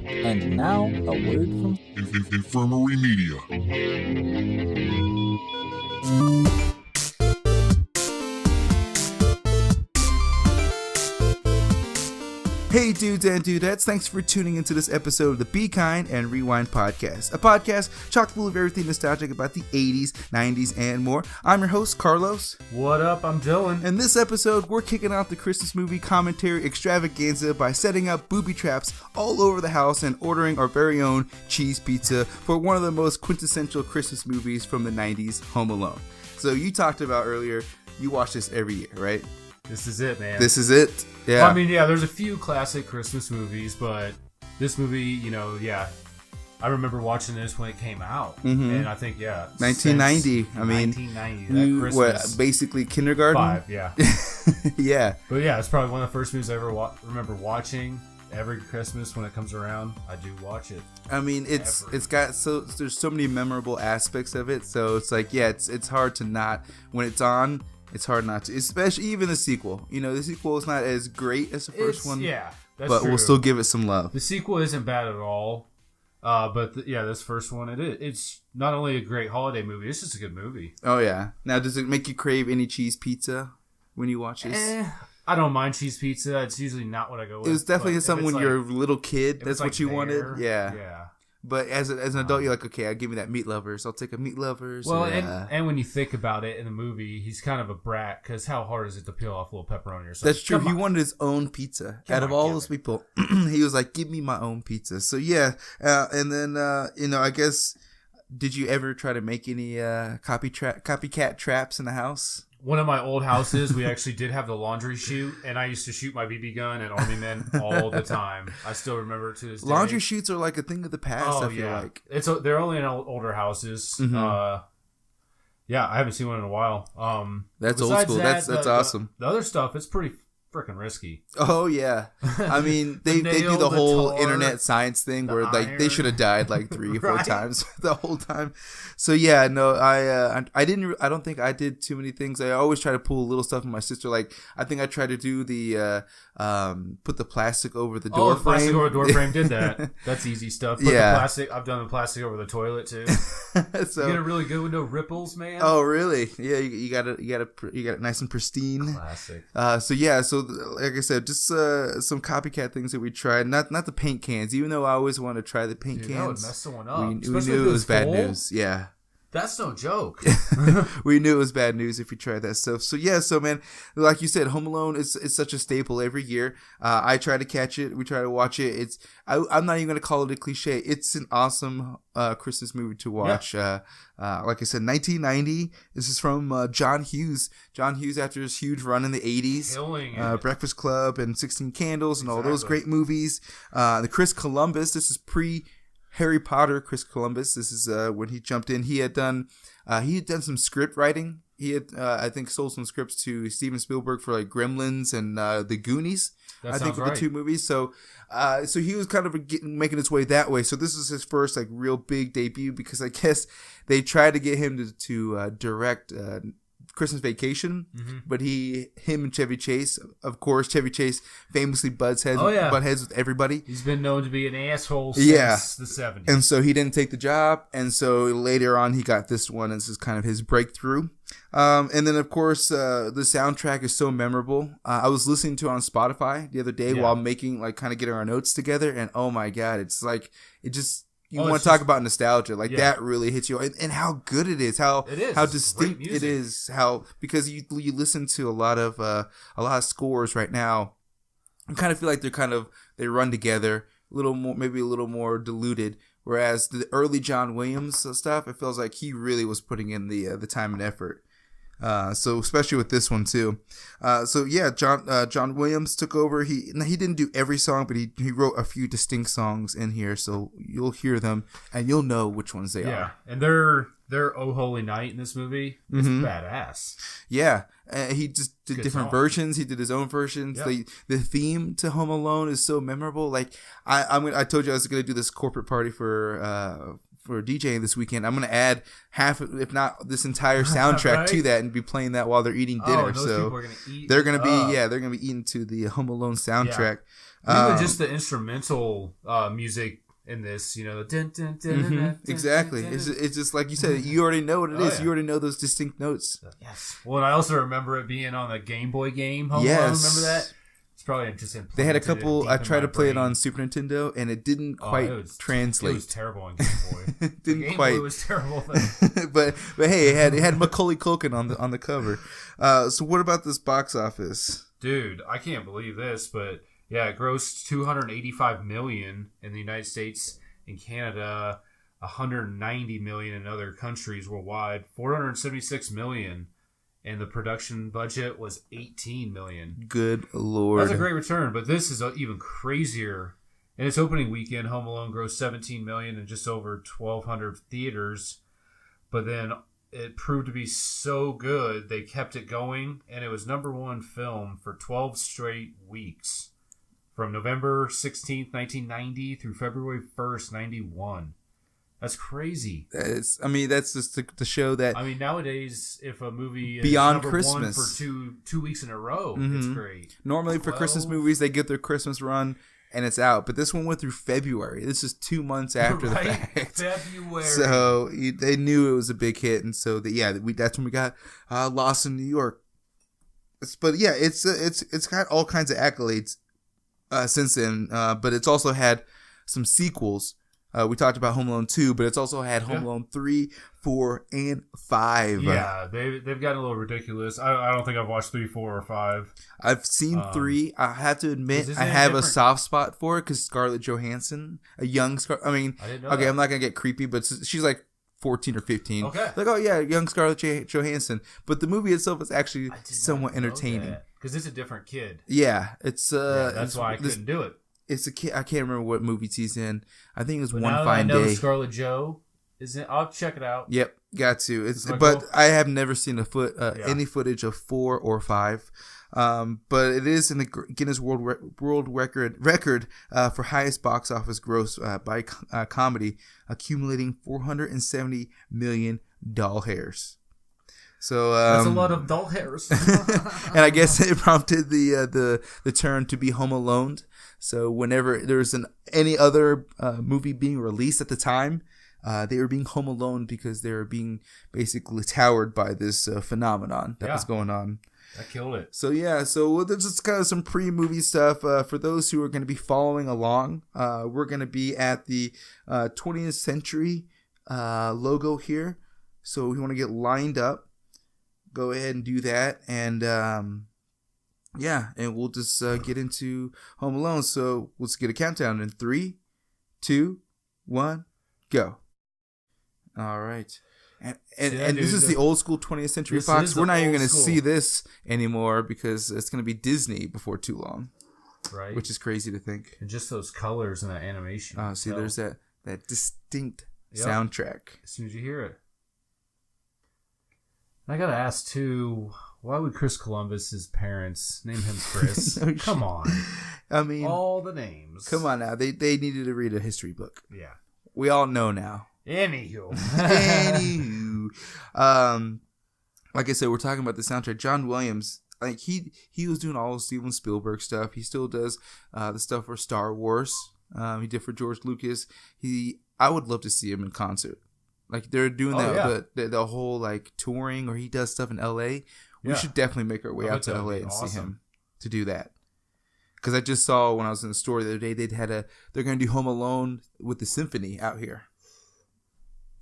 And now, a word from Infirmary Media. Hey dudes and dudettes, thanks for tuning into this episode of the Be Kind and Rewind podcast, a podcast chock full of everything nostalgic about the 80s, 90s, and more. I'm your host, Carlos. What up? I'm Dylan. In this episode, we're kicking off the Christmas Movie Commentary Extravaganza by setting up booby traps all over the house and ordering our very own cheese pizza for one of the most quintessential Christmas movies from the 90s, Home Alone. So you talked about earlier, you watch this every year, right? This is it, man. This is it. Yeah. Well, I mean, yeah, there's a few classic Christmas movies, but this movie, I remember watching this when it came out. Mm-hmm. And I think, 1990. I mean, 1990, that Christmas. Basically kindergarten? 5, yeah. Yeah. But yeah, it's probably one of the first movies I ever remember watching. Every Christmas when it comes around, I do watch it. I mean, it's got there's so many memorable aspects of it. So it's like, it's hard to not, when it's on, it's hard not to, especially even the sequel. You know, the sequel is not as great as the first one. Yeah, that's but true. We'll still give it some love. The sequel isn't bad at all. But this first one, it's not only a great holiday movie, it's just a good movie. Oh, yeah. Now, does it make you crave any cheese pizza when you watch this? I don't mind cheese pizza. It's usually not what I go with. It was definitely something when you're a little kid. That's what you wanted. Yeah. Yeah. But as an adult, you're like, okay, I'll give me that meat lovers. I'll take a meat lovers. Well, and when you think about it in the movie, he's kind of a brat because how hard is it to peel off a little pepperoni or something? That's true. He wanted his own pizza. Out of all those people, he was like, give me my own pizza. So, yeah. And then, I guess, did you ever try to make any copycat traps in the house? One of my old houses, we actually did have the laundry chute, and I used to shoot my BB gun at Army men all the time. I still remember it to this day. Laundry chutes are like a thing of the past, I feel like. They're only in older houses. Mm-hmm. I haven't seen one in a while. That's old school. That's awesome. The other stuff, it's pretty freaking risky. Oh, yeah. I mean, they do the whole internet science thing where like they should have died like 3 or 4 times the whole time. So yeah, no, I don't think I did too many things. I always try to pull little stuff from my sister. Like I think I tried to do the put the plastic over the door frame. Plastic over the door frame did that. That's easy stuff. Put the plastic. I've done the plastic over the toilet too. So you get it really good with no ripples, man. Oh really? Yeah, you got it nice and pristine. Classic. So like I said, just some copycat things that we tried. Not the paint cans, even though I always wanted to try the paint cans. That would mess someone up. We knew it was bad news. Yeah. That's no joke. We knew it was bad news if you tried that stuff. So man, like you said, Home Alone is such a staple every year. I try to catch it. We try to watch it. I'm not even going to call it a cliche. It's an awesome Christmas movie to watch. Yeah. Like I said, 1990. This is from John Hughes. John Hughes, after his huge run in the 80s. Killing it. Breakfast Club and 16 Candles and all those great movies. The Chris Columbus. This is Harry Potter, Chris Columbus. This is when he jumped in. He had done some script writing. He had, I think, sold some scripts to Steven Spielberg for like Gremlins and The Goonies. That I think were the 2 movies. So he was kind of making his way that way. So this was his first like real big debut because I guess they tried to get him to direct Christmas Vacation, but him and Chevy Chase, of course, Chevy Chase famously butts heads with everybody. He's been known to be an asshole since the 70s. And so he didn't take the job, and so later on he got this one, and this is kind of his breakthrough. And then, of course, the soundtrack is so memorable. I was listening to it on Spotify the other day while making, like, kind of getting our notes together, and oh my God, it's like, it just... You want to talk about nostalgia, like that really hits you, and how good it is, how distinct it is, because you listen to a lot of scores right now, you kind of feel like they run together a little more, maybe a little more diluted. Whereas the early John Williams stuff, it feels like he really was putting in the time and effort. So especially with this one too. John Williams took over. He didn't do every song, but he wrote a few distinct songs in here. So you'll hear them and you'll know which ones they are. And their Oh Holy Night in this movie is badass. Yeah. He just did different versions. He did his own versions. Yep. The theme to Home Alone is so memorable. Like I told you I was going to do this corporate party for DJing this weekend. I'm going to add half, if not this entire soundtrack to that, and be playing that while they're eating dinner. Those people are gonna eat they're going to be eating to the Home Alone soundtrack. Even just the instrumental music in this, you know, exactly. It's just like you said. You already know what it is. You already know those distinct notes. Yes. Well, and I also remember it being on the Game Boy game. Home yes. Alone, remember that? It's probably just implemented. They had a couple. I tried to play brain. it on Super Nintendo, and it didn't quite translate. It was terrible on Game Boy. It didn't Game quite. Boy was terrible. but hey, it had Macaulay Culkin on the cover. So what about this box office? Dude, I can't believe this, but yeah, it grossed $285 million in the United States and Canada, $190 million in other countries worldwide, $476 million, and the production budget was $18 million. Good Lord. That's a great return, but this is even crazier. In its opening weekend, Home Alone grossed $17 million in just over 1,200 theaters, but then it proved to be so good they kept it going, and it was #1 film for 12 straight weeks from November 16th, 1990 through February 1st, 91. That's crazy. That's just to show that. I mean, nowadays, if a movie is beyond #1 Christmas for two weeks in a row, it's great. Normally for Christmas movies, they get their Christmas run and it's out. But this one went through February. This is 2 months after the fact. February. So they knew it was a big hit, and so that's when we got Lost in New York. But yeah, it's got all kinds of accolades since then. But it's also had some sequels. We talked about Home Alone 2, but it's also had Home Alone 3, 4, and 5. Yeah, they've gotten a little ridiculous. I don't think I've watched 3, 4, or 5. I've seen 3. I have to admit, I have a soft spot for it because Scarlett Johansson, a young Scarlett. I mean, I'm not going to get creepy, but she's like 14 or 15. Okay. Like, oh yeah, young Scarlett Johansson. But the movie itself is actually somewhat entertaining. Because it's a different kid. Yeah, it's that's why I couldn't do it. It's a kid. I can't remember what movie he's in. I think it was One Fine Fine Day. I know Scarlett Jo is in. I'll check it out. Yep, got to. But I have never seen any footage of 4 or 5. But it is in the Guinness World Record for highest box office gross by comedy, accumulating 470 million doll hairs. So that's a lot of doll hairs. And I guess it prompted the term to be Home Alone. So whenever there's any other movie being released at the time, they were being Home Alone because they were being basically towered by this phenomenon that was going on. I killed it. So yeah, so there's just kind of some pre-movie stuff for those who are going to be following along. We're going to be at the 20th century logo here. So we want to get lined up. Go ahead and do that, and and we'll just get into Home Alone. So let's get a countdown in 3, 2, 1, go. All right, and this is the old school 20th Century Fox. We're not even going to see this anymore because it's going to be Disney before too long, right? Which is crazy to think. And just those colors and that animation. See, there's that distinct soundtrack. As soon as you hear it. I gotta ask too, why would Chris Columbus's parents name him Chris? Come on. I mean, all the names. Come on now. They needed to read a history book. Yeah. We all know now. Anywho. Like I said, we're talking about the soundtrack. John Williams, like he was doing all of Steven Spielberg stuff. He still does the stuff for Star Wars. He did for George Lucas. I would love to see him in concert. Like they're doing the whole like touring, or he does stuff in LA. We should definitely make our way out to LA and see him to do that. Because I just saw when I was in the store the other day, they're going to do Home Alone with the symphony out here.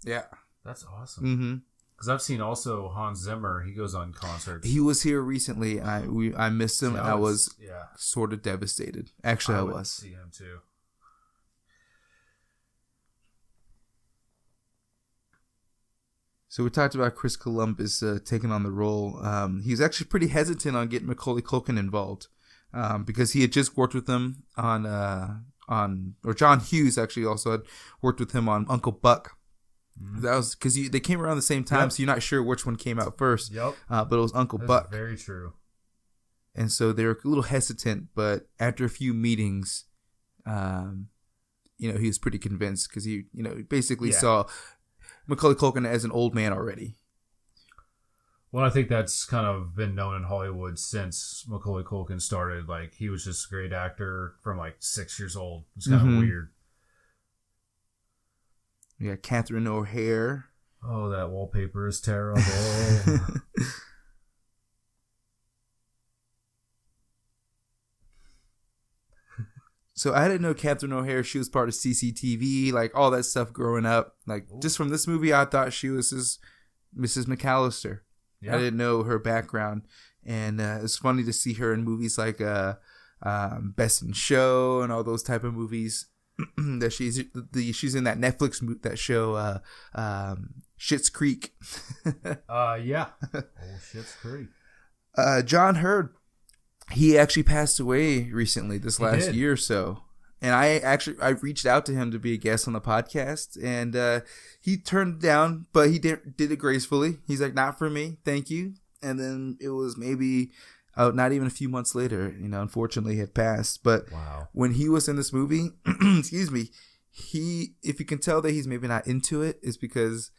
Yeah, that's awesome. Because I've seen also Hans Zimmer. He goes on concerts. He was here recently. I missed him. I was sort of devastated. Actually, I was. See him too. So we talked about Chris Columbus taking on the role. He was actually pretty hesitant on getting Macaulay Culkin involved because he had just worked with him or John Hughes actually also had worked with him on Uncle Buck. Mm-hmm. That was because they came around the same time, so you're not sure which one came out first. Yep. But it was Uncle Buck. Very true. And so they were a little hesitant, but after a few meetings, he was pretty convinced because he basically saw Macaulay Culkin as an old man already. Well, I think that's kind of been known in Hollywood since Macaulay Culkin started. Like, he was just a great actor from like 6 years old. It's kind of weird. We got Catherine O'Hare. Oh, that wallpaper is terrible. So I didn't know Catherine O'Hare. She was part of CCTV, like all that stuff growing up. Like just from this movie, I thought she was Mrs. McAllister. Yeah. I didn't know her background, and it's funny to see her in movies like Best in Show and all those type of movies. That she's in that Netflix that show Schitt's Creek. Yeah. Oh, Schitt's Creek. John Hurd. He actually passed away recently, this last year or so. And I reached out to him to be a guest on the podcast, and he turned it down, but he did it gracefully. He's like, not for me, thank you. And then it was maybe not even a few months later, unfortunately he had passed. But when he was in this movie, excuse me, if you can tell that he's maybe not into it, it's because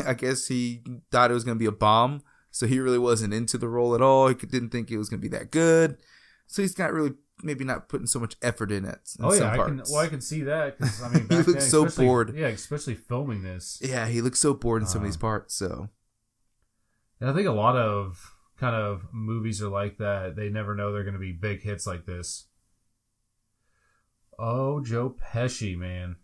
I guess he thought it was going to be a bomb. So he really wasn't into the role at all. He didn't think it was going to be that good. So he's maybe not putting so much effort in it. I can see that. Cause, I mean, he looks so bored. Yeah, especially filming this. Yeah, he looks so bored in some of these parts. So, and I think a lot of kind of movies are like that. They never know they're going to be big hits like this. Oh, Joe Pesci, man.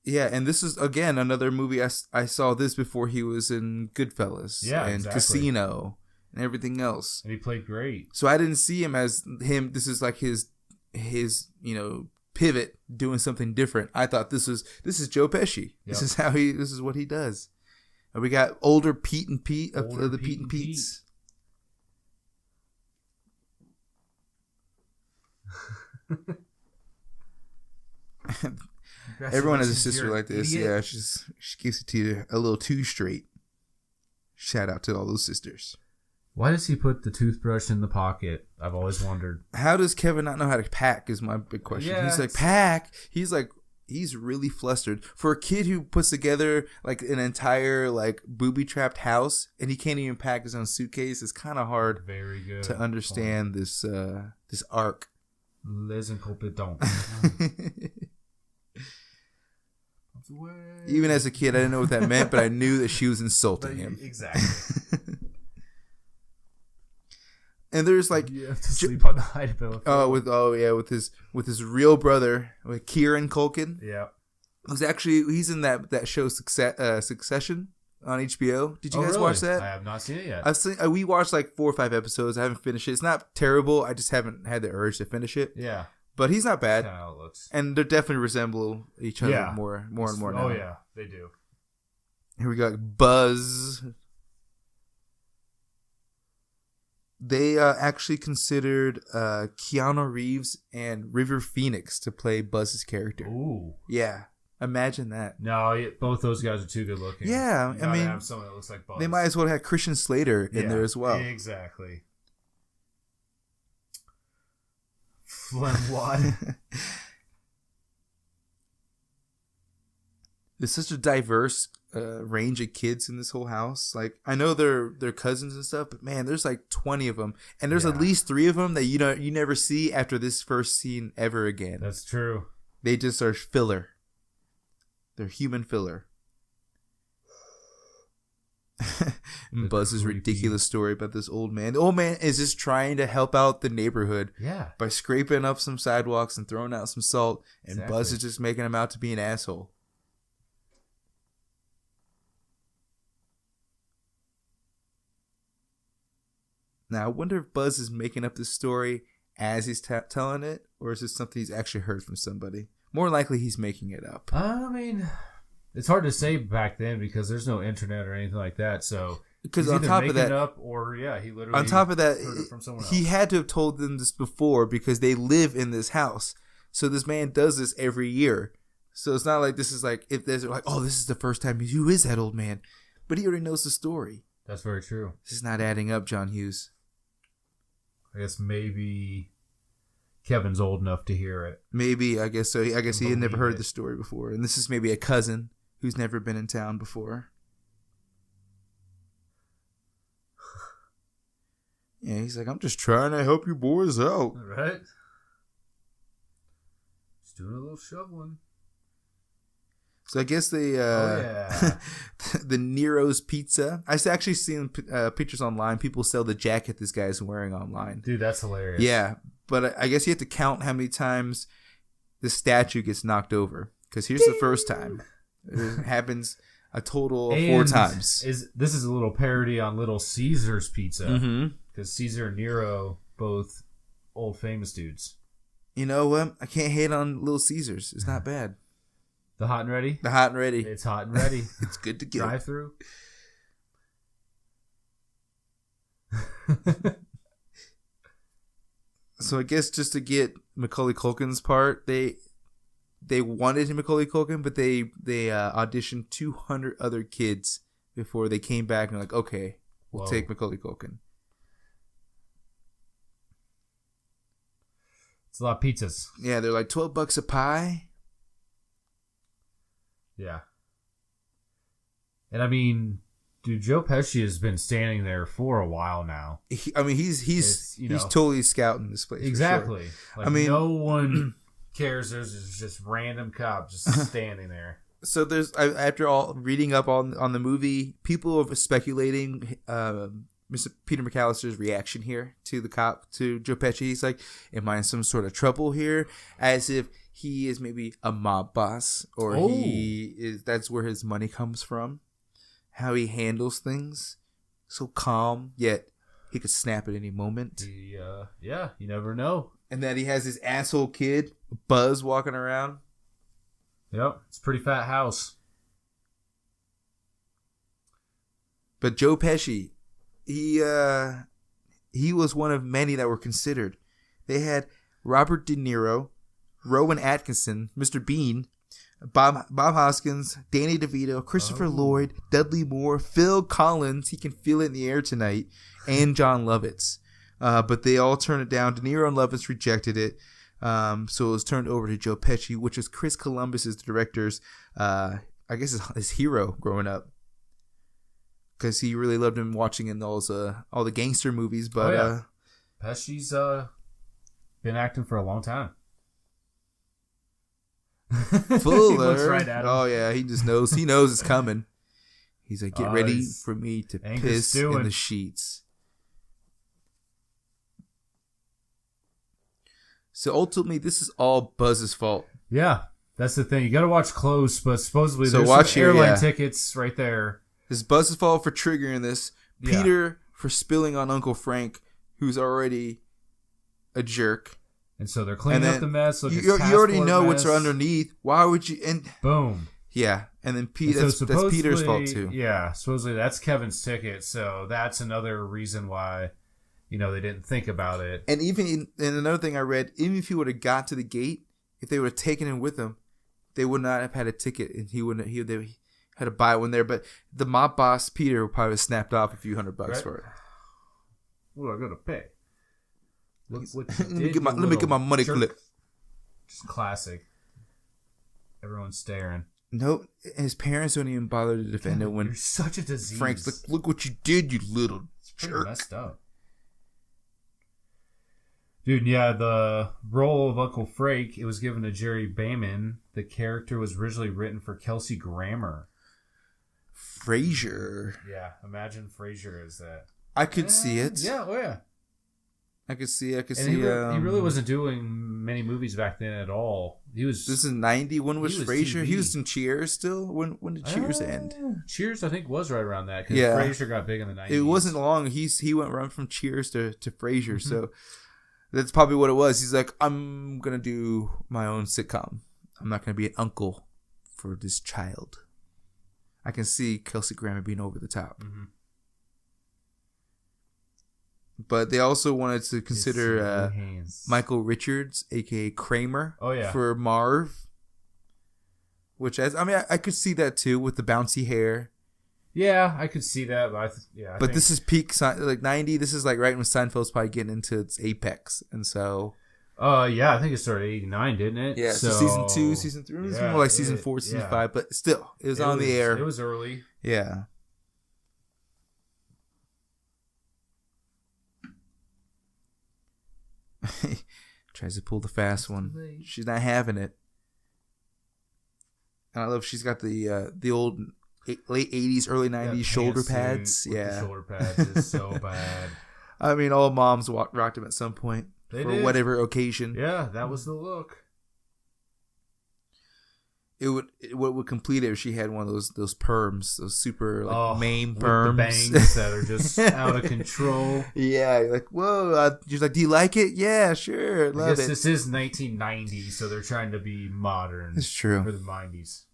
Yeah, and this is, again, another movie I saw this before he was in Goodfellas and Casino and everything else. And he played great. So I didn't see him as him. This is like his pivot, doing something different. I thought this is Joe Pesci. Yep. This is what he does. And we got older Pete and Pete of the Pete and Pete's. Everyone has a sister like this. Idiot. Yeah, she gives it to you a little too straight. Shout out to all those sisters. Why does he put the toothbrush in the pocket? I've always wondered. How does Kevin not know how to pack is my big question. Yeah, he's like, pack? He's really flustered. For a kid who puts together like an entire like booby-trapped house and he can't even pack his own suitcase, it's kind of hard Very good to understand this arc. Les incompetents. Even as a kid, I didn't know what that meant, but I knew that she was insulting him. Exactly. And there's like you have to sleep on the hide pillow. with his real brother, with Kieran Culkin. Yeah, he's in that show Succession on HBO. Did you guys watch that? I have not seen it yet. We watched like 4 or 5 episodes. I haven't finished it. It's not terrible. I just haven't had the urge to finish it. Yeah. But he's not bad. That's how it looks. And they definitely resemble each other more and more now. Oh, yeah. They do. Here we got Buzz. They actually considered Keanu Reeves and River Phoenix to play Buzz's character. Ooh. Yeah. Imagine that. No, both those guys are too good looking. Yeah. I mean, have someone that looks like Buzz. They might as well have Christian Slater in there as well. Exactly. Flemwad. There's such a diverse range of kids in this whole house. Like, I know they're cousins and stuff, but man, there's like 20 of them, and there's at least 3 of them that you never see after this first scene ever again. That's true. They just are filler. They're human filler. And Buzz's ridiculous story about this old man. The old man is just trying to help out the neighborhood by scraping up some sidewalks and throwing out some salt, and Buzz is just making him out to be an asshole. Now, I wonder if Buzz is making up this story as he's telling it, or is this something he's actually heard from somebody? More likely, he's making it up. I mean, it's hard to say back then because there's no internet or anything like that. So because on top of that, he literally on top of that, heard it from someone else. He had to have told them this before because they live in this house. So this man does this every year. So it's not like this is like if there's like, oh, this is the first time. Who is that old man? But he already knows the story. That's very true. This is not adding up, John Hughes. I guess maybe Kevin's old enough to hear it. Maybe, I guess so. I guess he had never heard the story before. And this is maybe a cousin who's never been in town before. Yeah, he's like, I'm just trying to help you boys out. All right. Just doing a little shoveling. So I guess they, the Nero's Pizza. I've actually seen pictures online. People sell the jacket this guy's wearing online. Dude, that's hilarious. Yeah, but I guess you have to count how many times the statue gets knocked over. Because here's the first time. It happens a total of 4 times. This is a little parody on Little Caesar's Pizza. Because Caesar and Nero, both old famous dudes. You know what? I can't hate on Little Caesar's. It's not bad. The hot and ready? The hot and ready. It's hot and ready. It's good to go. Drive through. So I guess just to get Macaulay Culkin's part, they wanted Macaulay Culkin, but they auditioned 200 other kids before they came back and like, okay, we'll take Macaulay Culkin. It's a lot of pizzas. Yeah, they're like $12 a pie. Yeah. And I mean, dude, Joe Pesci has been standing there for a while now. He's totally scouting this place. Exactly. Sure. Like, I mean, no one cares. There's just random cop just standing there. So after all reading up on the movie, people are speculating Mr. Peter McAllister's reaction here to the cop, to Joe Pesci. He's like, am I in some sort of trouble here? As if he is maybe a mob boss, or that's where his money comes from. How he handles things. So calm, yet he could snap at any moment. Yeah, you never know. And that he has his asshole kid, Buzz, walking around. Yep, it's a pretty fat house. But Joe Pesci, he was one of many that were considered. They had Robert De Niro, Rowan Atkinson, Mr. Bean, Bob Hoskins, Danny DeVito, Christopher Lloyd, Dudley Moore, Phil Collins, he can feel it in the air tonight, and John Lovitz. But they all turned it down. De Niro and Lovitz rejected it. So it was turned over to Joe Pesci, which was Chris Columbus's director's, I guess his hero growing up. Because he really loved him watching in all the gangster movies. But Pesci's been acting for a long time. Fuller. He looks right at him. Oh yeah, he just knows. He knows it's coming. He's like, get ready for me to piss in the sheets. So ultimately, this is all Buzz's fault. Yeah, that's the thing. You got to watch close, but supposedly so there's some airline tickets right there. This is Buzz's fault for triggering this. Yeah. Peter for spilling on Uncle Frank, who's already a jerk. And so they're cleaning up the mess. You already know what's underneath. Why would you? And boom. Yeah, and then that's Peter's fault too. Yeah, supposedly that's Kevin's ticket. So that's another reason why, they didn't think about it. And and another thing I read, even if he would have got to the gate, if they would have taken him with them, they would not have had a ticket, and he had to buy one there. But the mob boss Peter would probably have snapped off a few $100 for it. What am I gonna pay? Look what let me get my money clip. Just classic. Everyone's staring. No, his parents don't even bother to defend it when you're such a disease. Frank's like, look what you did, you little jerk. Messed up. Dude, yeah, the role of Uncle Frank, it was given to Jerry Bayman. The character was originally written for Kelsey Grammer. Frasier. Yeah, imagine Frasier as that. I could see it. Yeah, yeah. I could see. He really wasn't doing many movies back then at all. This is 90. When was Frasier? He was in Cheers still. When did Cheers end? Cheers, I think, was right around that. Because Frasier got big in the 90s. It wasn't long. He went right from Cheers to Frasier. So that's probably what it was. He's like, I'm gonna do my own sitcom. I'm not gonna be an uncle for this child. I can see Kelsey Grammer being over the top. Mm-hmm. But they also wanted to consider Michael Richards, a.k.a. Kramer, for Marv. Which, I could see that too with the bouncy hair. Yeah, I could see that. But this is peak, like 90. This is like right when Seinfeld's probably getting into its apex. And so... I think it started 89, didn't it? Yeah, so season 2, season 3. It was more like season 4, season 5. But still, it was on the air. It was early. Yeah. Tries to pull the fast one. She's not having it. And I love she's got the old late 80s, early 90s shoulder pads. Yeah. The shoulder pads is so bad. I mean, all moms rocked them at some point for whatever occasion. Yeah, that was the look. What would complete it if she had one of those perms, those super mane perms, the bangs that are just out of control. Yeah, you're like, whoa. She's like, do you like it? Yeah, sure, love it. This is 1990, so they're trying to be modern. It's true for the 90s.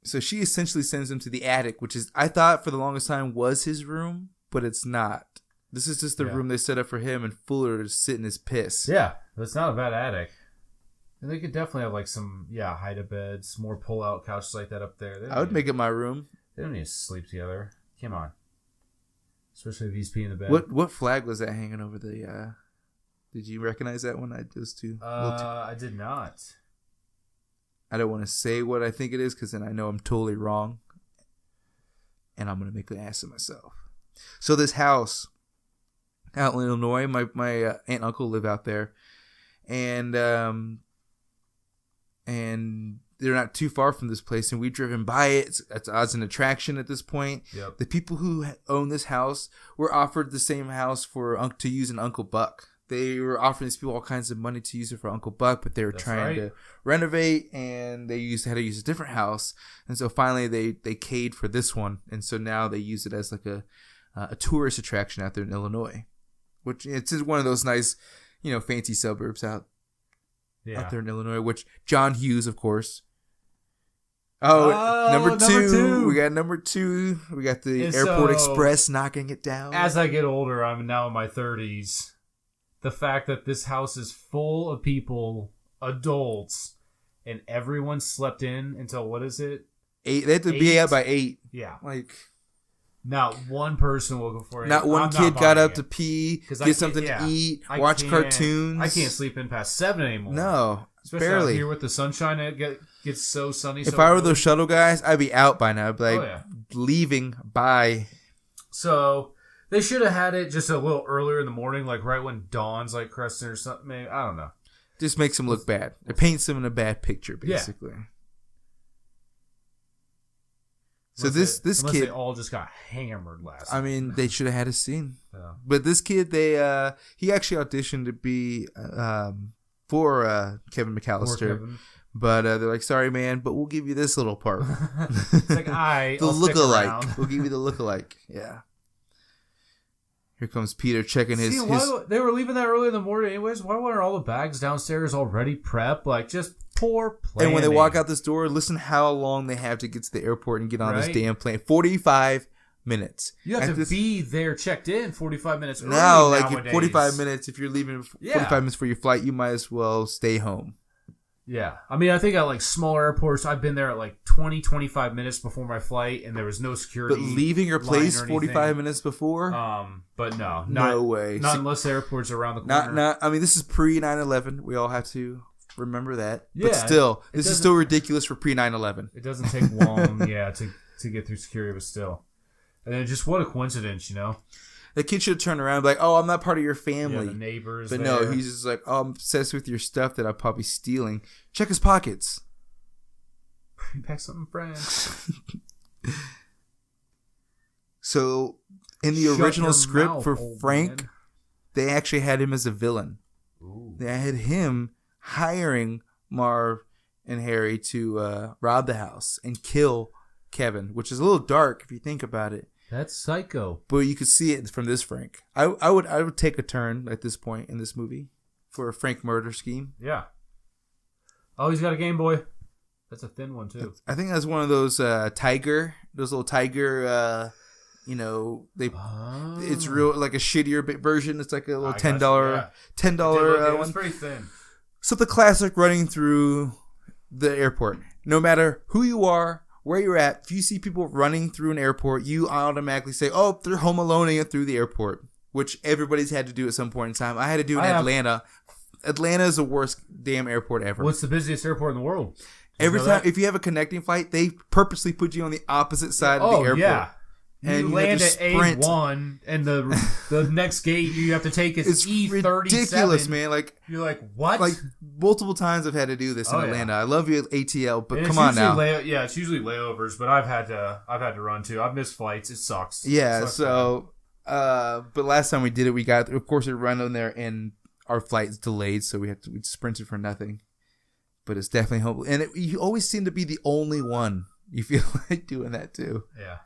So she essentially sends him to the attic, which is I thought for the longest time was his room, but it's not. This is just the room they set up for him and Fuller to sit in his piss. Yeah, that's not a bad attic. And they could definitely have like some, hide-a beds, more pull-out couches like that up there. I would make it my room. They don't need to sleep together. Come on. Especially if he's peeing in the bed. What flag was that hanging over the... Did you recognize that one? I did not. I don't want to say what I think it is because then I know I'm totally wrong. And I'm going to make an ass of myself. So this house out in Illinois, my aunt and uncle live out there. And they're not too far from this place, and we've driven by it. It's an attraction at this point. Yep. The people who own this house were offered the same house to use in Uncle Buck. They were offering these people all kinds of money to use it for Uncle Buck, but they were trying to renovate, and they had to use a different house. And so finally, they caved for this one, and so now they use it as like a tourist attraction out there in Illinois, which it's just one of those nice, fancy suburbs out there in Illinois, which John Hughes, of course. Number two. We got number 2. We got the Airport Express knocking it down. As I get older, I'm now in my 30s. The fact that this house is full of people, adults, and everyone slept in until, what is it? 8. They have to be out by 8. Yeah. Like... Not one person woke up for it. Not one kid got up to pee, get something to eat, watch cartoons. I can't sleep in past 7 anymore. No, especially barely. Out here with the sunshine, it gets so sunny. If I were those shuttle guys, I'd be out by now. I'd be like, leaving, bye. So they should have had it just a little earlier in the morning, like right when dawn's like cresting or something. Maybe, I don't know. Just makes them look bad. It paints them in a bad picture, basically. Yeah. So this unless kid, they all just got hammered last night. I mean, they should have had a scene. Yeah. But this kid, he actually auditioned to be for Kevin McAllister. But they're like, sorry, man, but we'll give you this little part. It's like, the lookalike. We'll give you the lookalike. Yeah. Here comes Peter checking his. They were leaving that early in the morning, anyways. Why weren't all the bags downstairs already prepped? Like, just poor planning. And when they walk out this door, listen how long they have to get to the airport and get on this damn plane. 45 minutes. You have to be there checked in 45 minutes early nowadays. 45 minutes. If you're leaving 45 minutes for your flight, you might as well stay home. Yeah. I mean, I think at like smaller airports, I've been there at like 20, 25 minutes before my flight, and there was no security. But leaving your place 45 minutes before? But no. No way. Not unless the airport's around the corner. I mean, this is pre 9/11. We all have to remember that. Yeah, but still, this is still ridiculous for pre 9/11. It doesn't take long, to get through security, but still. And then just what a coincidence, The kid should turn around and be like, oh, I'm not part of your family. Yeah, the neighbors. But no, he's just like, oh, I'm obsessed with your stuff that I'm probably stealing. Check his pockets. Bring back something fresh. So, in the original script for Frank, they actually had him as a villain. Ooh. They had him hiring Marv and Harry to rob the house and kill Kevin, which is a little dark if you think about it. That's psycho. But you could see it from this Frank. I would take a turn at this point in this movie for a Frank murder scheme. Yeah. Oh, he's got a Game Boy. That's a thin one too. I think that's one of those little tiger. It's real like a shittier version. It's like a little $10 one. It's pretty thin. So the classic running through the airport. No matter who you are, where you're at, if you see people running through an airport, you automatically say, oh, they're home aloneing through the airport, which everybody's had to do at some point in time. I had to do it in Atlanta. Atlanta is the worst damn airport ever. What's the busiest airport in the world? Every time, if you have a connecting flight, they purposely put you on the opposite side of the airport. Yeah. and you land have at to sprint. A1, and the next gate you have to take is It's E37. ridiculous, man. Like, you're like, what? like multiple times I've had to do this in Atlanta. I love you, ATL, but and come on now. It's usually layovers, but I've had to run too. I've missed flights. It sucks. Yeah. But last time we did it, we run in there and our flight's delayed, so we sprinted for nothing. But it's definitely hopeful, and you always seem to be the only one. You feel like doing that too. Yeah.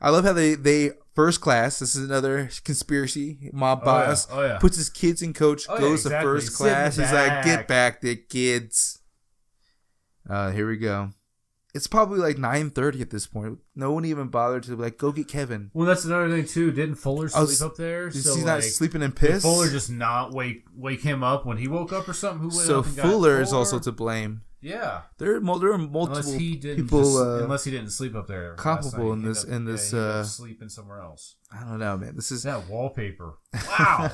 I love how they first class. This is another conspiracy. Mob boss puts his kids in coach, goes to first class. He's like, "Get back there, kids." Here we go. It's probably like 9:30 at this point. No one even bothered to like go get Kevin. Well, that's another thing too. Didn't Fuller sleep up there? So he's not sleeping in piss. Did Fuller just not wake him up when he woke up or something? Who went so up and Fuller got is also to blame. Yeah, there are multiple people. Unless he didn't sleep up there, culpable in this. Sleeping somewhere else. I don't know, man. This is that wallpaper. Wow.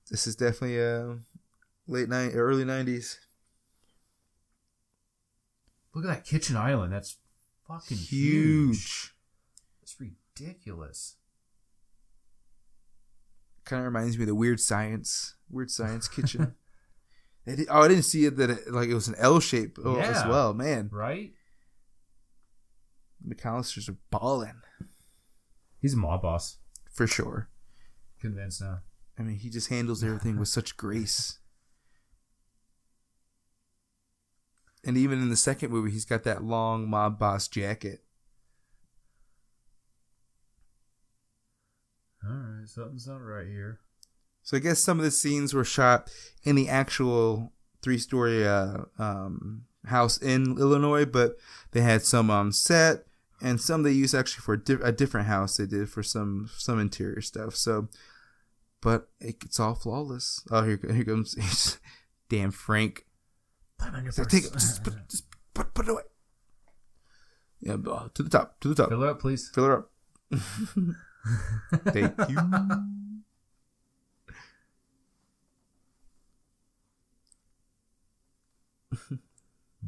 This is definitely early 90s. Look at that kitchen island. That's fucking huge. It's ridiculous. Kind of reminds me of the Weird Science kitchen. I didn't see it it was an L shape as well, man. Right? McAllister's are balling. He's a mob boss. For sure. Convinced now. I mean, he just handles everything with such grace. And even in the second movie, he's got that long mob boss jacket. All right, something's not right here. So I guess some of the scenes were shot in the actual 3-story house in Illinois, but they had some on set, and some they used actually for a different house. They did for some interior stuff. So, but it's all flawless. Oh, here comes damn Frank. Put him on your purse. Take it. Just put it away. Yeah, to the top. Fill her up, please. Fill her up. Thank you.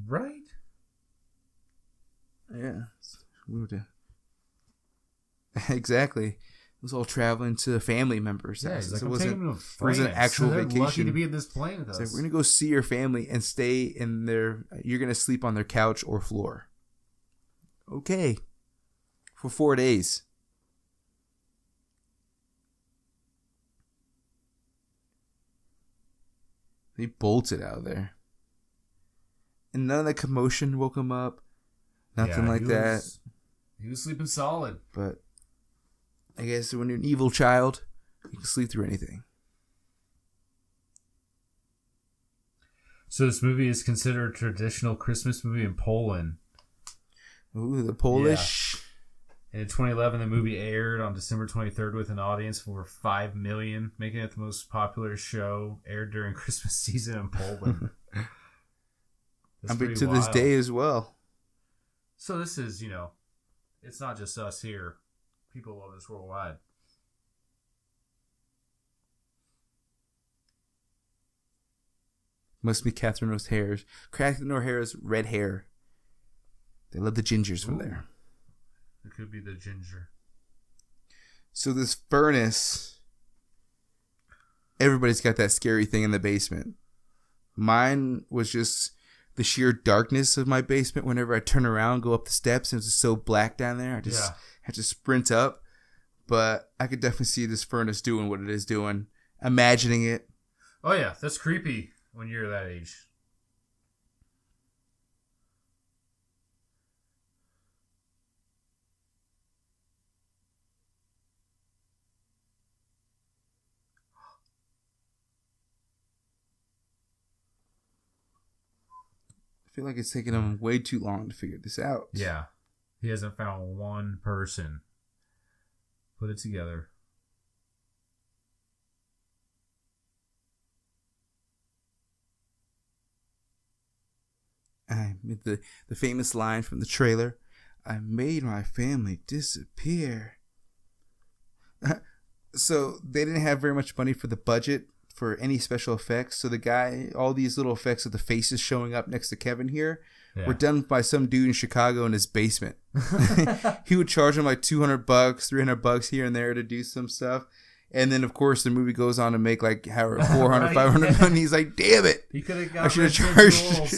Right? Yeah. Exactly. It was all traveling to family members. Yeah, it wasn't actual vacation. Lucky to be in this plane with us. So we're gonna go see your family and stay in their. You're gonna sleep on their couch or floor. Okay. For 4 days. He bolted out of there. And none of that commotion woke him up. Nothing like that. He was sleeping solid. But I guess when you're an evil child, you can sleep through anything. So this movie is considered a traditional Christmas movie in Poland. Ooh, the Polish. Yeah. And in 2011, the movie aired on December 23rd with an audience of over 5 million, making it the most popular show aired during Christmas season in Poland. To this day as well. So this is, it's not just us here. People love this worldwide. Must be Catherine O'Hara's red hair. They love the gingers from there. It could be the ginger. So this furnace, everybody's got that scary thing in the basement. Mine was just the sheer darkness of my basement. Whenever I turn around, go up the steps, and it's just so black down there. I just have to sprint up. But I could definitely see this furnace doing what it is doing. Imagining it. Oh yeah, that's creepy when you're that age. I feel like it's taking him way too long to figure this out. Yeah. He hasn't found one person. Put it together. The famous line from the trailer, I made my family disappear. So they didn't have very much money for the budget for any special effects. So the guy, all these little effects of the faces showing up next to Kevin here were done by some dude in Chicago in his basement. He would charge him like $200, $300 here and there to do some stuff. And then, of course, the movie goes on to make like 400, 500 million. He's like, damn it. He could have got I should have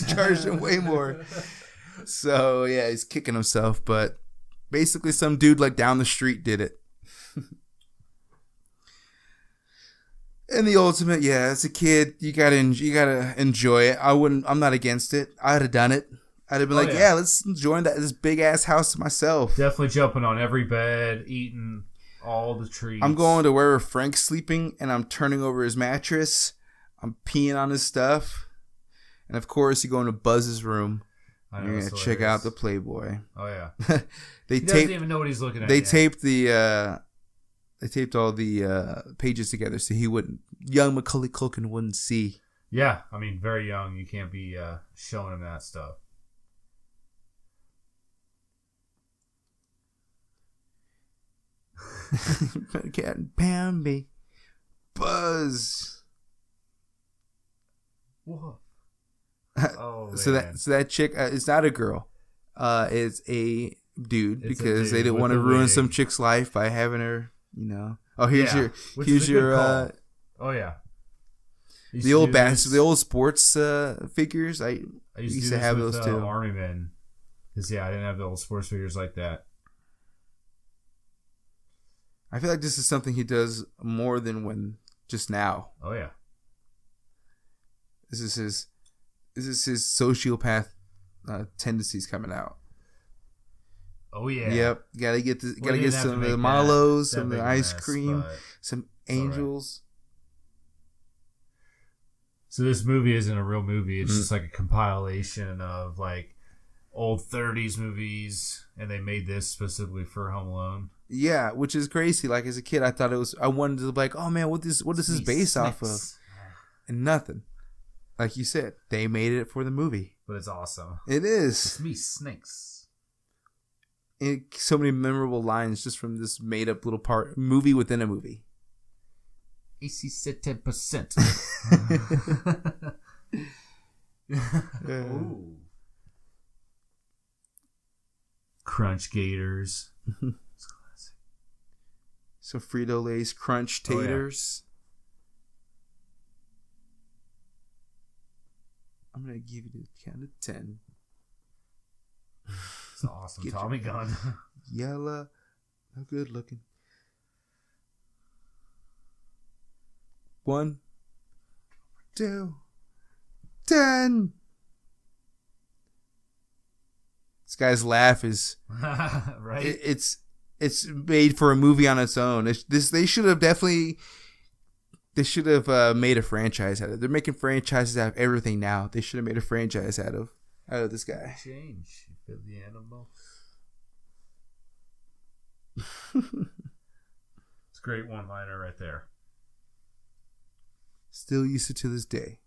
charged him way more. So, yeah, he's kicking himself. But basically, some dude like down the street did it. And the ultimate, yeah, as a kid, you gotta enjoy it. I'm not against it. I'd have done it. I'd have been let's join this big ass house myself. Definitely jumping on every bed, eating all the treats. I'm going to wherever Frank's sleeping, and I'm turning over his mattress. I'm peeing on his stuff, and of course, you go into Buzz's room. You're gonna check out the Playboy. Oh yeah, he doesn't even know what he's looking at. They taped all the pages together so young Macaulay Culkin wouldn't see. Yeah, I mean, very young. You can't be showing him that stuff. Cat and Bambi. Buzz. Whoa. Oh, so that chick is not a girl. It's a dude because they didn't want to ruin some chick's life by having her, Oh, here's your oh yeah. The old sports figures. I used to have those too. Army men. Because I didn't have the old sports figures like that. I feel like this is something he does more than just now. Oh yeah. This is his sociopath tendencies coming out. Oh yeah. Yep. Gotta get some of the Marlos, some of the ice cream, some angels. Right. So this movie isn't a real movie. It's just like a compilation of like old 30s movies, and they made this specifically for Home Alone. Yeah, which is crazy. Like as a kid, I wanted to be like, oh man, what is this based off of? And nothing. Like you said, they made it for the movie. But it's awesome. It is. It's me, Snakes. And so many memorable lines just from this made up little movie within a movie. AC said 10%. Ooh. Crunch Gators. It's classic. So Frito-Lay's Crunch Taters. I'm going to give you the count of 10. It's awesome. Tommy gun. Yellow. How good looking. 1, 2, 10. This guy's laugh is right. It's made for a movie on its own. They should have made a franchise out of it. They're making franchises out of everything now. They should have made a franchise out of this guy. Change. You feel the animal. It's a great one-liner right there. Still use it to this day.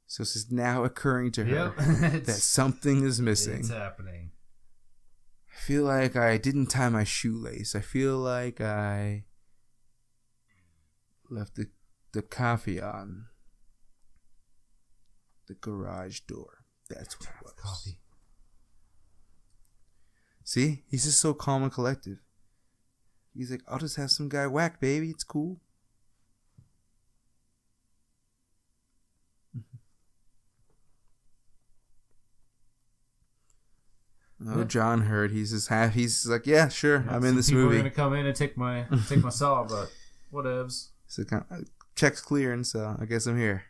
So this is now occurring to her that something is missing. It's happening. I feel like I didn't tie my shoelace. I feel like I left the coffee on the garage door. That's what it was. Coffee. See? He's just so calm and collective. He's like, I'll just have some guy whack, baby. It's cool. Oh, John heard. He's like, yeah, sure. I'm in this movie. People are gonna come in and take my saw, but whatevs. So check's clearing, so I guess I'm here.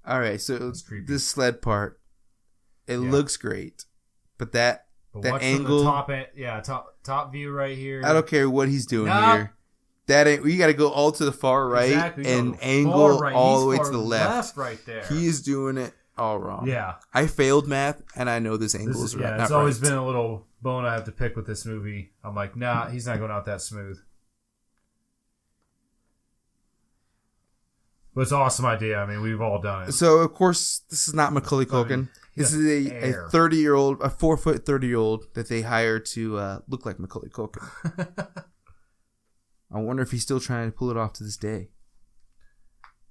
All right, so this sled part, it looks great, but that angle, top view right here. I don't care what he's doing here. That ain't, you got to go all to the far right and angle all the way to the left. Right there. He is doing it all wrong. Yeah, I failed math, and I know this angle is right. Yeah, it's always been a little bone I have to pick with this movie. I'm like, nah, he's not going out that smooth. But it's an awesome idea. I mean, we've all done it. So, of course, this is not Macaulay Culkin. This is a 30-year-old, a 4', 30-year-old that they hired to look like Macaulay Culkin. I wonder if he's still trying to pull it off to this day.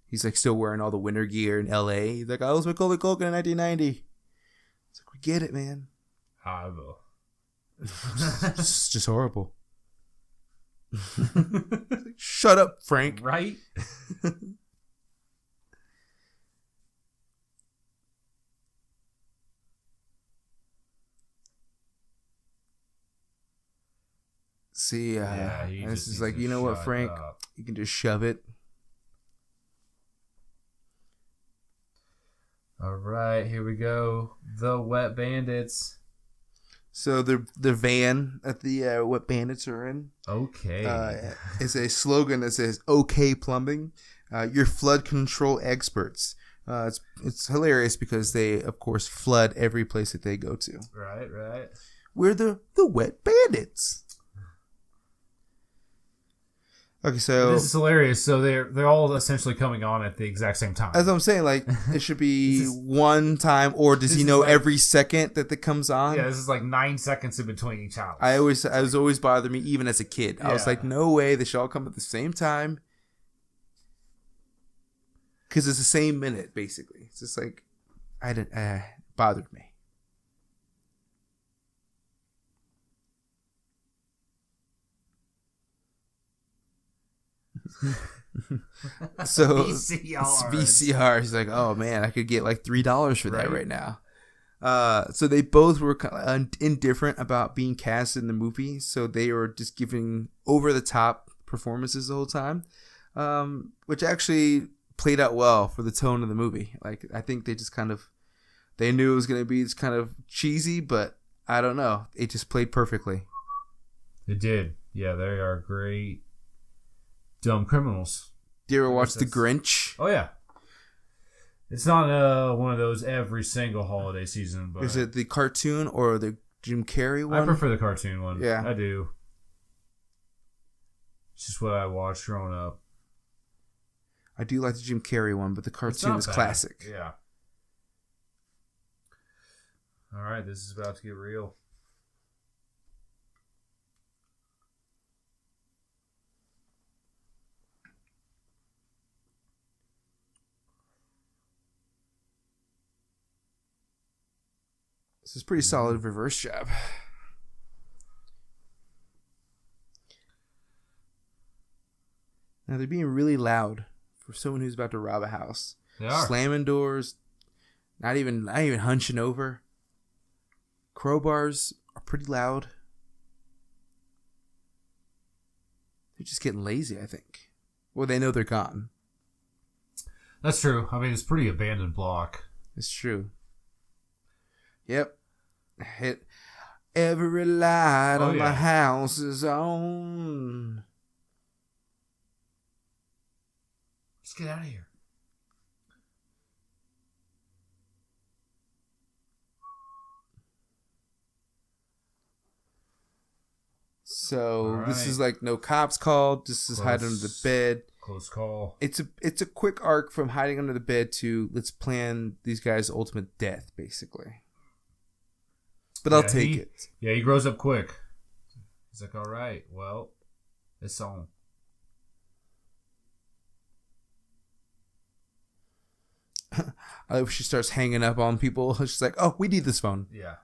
He's like still wearing all the winter gear in LA. He's like, I was Macaulay Culkin in 1990. It's like, we get it, man. However. It's just horrible. Shut up, Frank. Right? See, this is like, you know what, Frank? You can just shove it. All right, here we go. The Wet Bandits. So the van that the Wet Bandits are in. Okay. Is a slogan that says "OK Plumbing, your flood control experts." It's hilarious because they, of course, flood every place that they go to. Right. We're the Wet Bandits. Okay, so this is hilarious. So they're all essentially coming on at the exact same time. As I'm saying, like, it should be one time, or does he know every second that it comes on? Yeah, this is like 9 seconds in between each house. I was always bothered me, even as a kid. I was like, no way, they should all come at the same time. Because it's the same minute, basically. It's just like, bothered me. So VCR. He's like, oh man, I could get like $3 for that right now. So they both were kind of indifferent about being cast in the movie, so they were just giving over the top performances the whole time, which actually played out well for the tone of the movie. Like, I think they knew it was going to be kind of cheesy, but I don't know, it just played perfectly. It did. Yeah, they are great dumb criminals. Do you ever watch The Grinch? Oh yeah. It's not one of those every single holiday season, but is it the cartoon or the Jim Carrey one? I prefer the cartoon one. Yeah, I do. It's just what I watched growing up. I do like the Jim Carrey one, but the cartoon is classic. Yeah. All right, this is about to get real. This is pretty solid reverse job. Now they're being really loud for someone who's about to rob a house. They are slamming doors, not even hunching over. Crowbars are pretty loud. They're just getting lazy, I think. Well, they know they're gone. That's true. I mean, it's a pretty abandoned block. It's true. Yep. Hit every light on my house is on. Let's get out of here. So this is like no cops called. This is hide under the bed. Close call. It's a quick arc from hiding under the bed to let's plan these guys' ultimate death, basically. But I'll take it. Yeah, he grows up quick. He's like, all right, well, it's on. I hope she starts hanging up on people. She's like, oh, we need this phone. Yeah.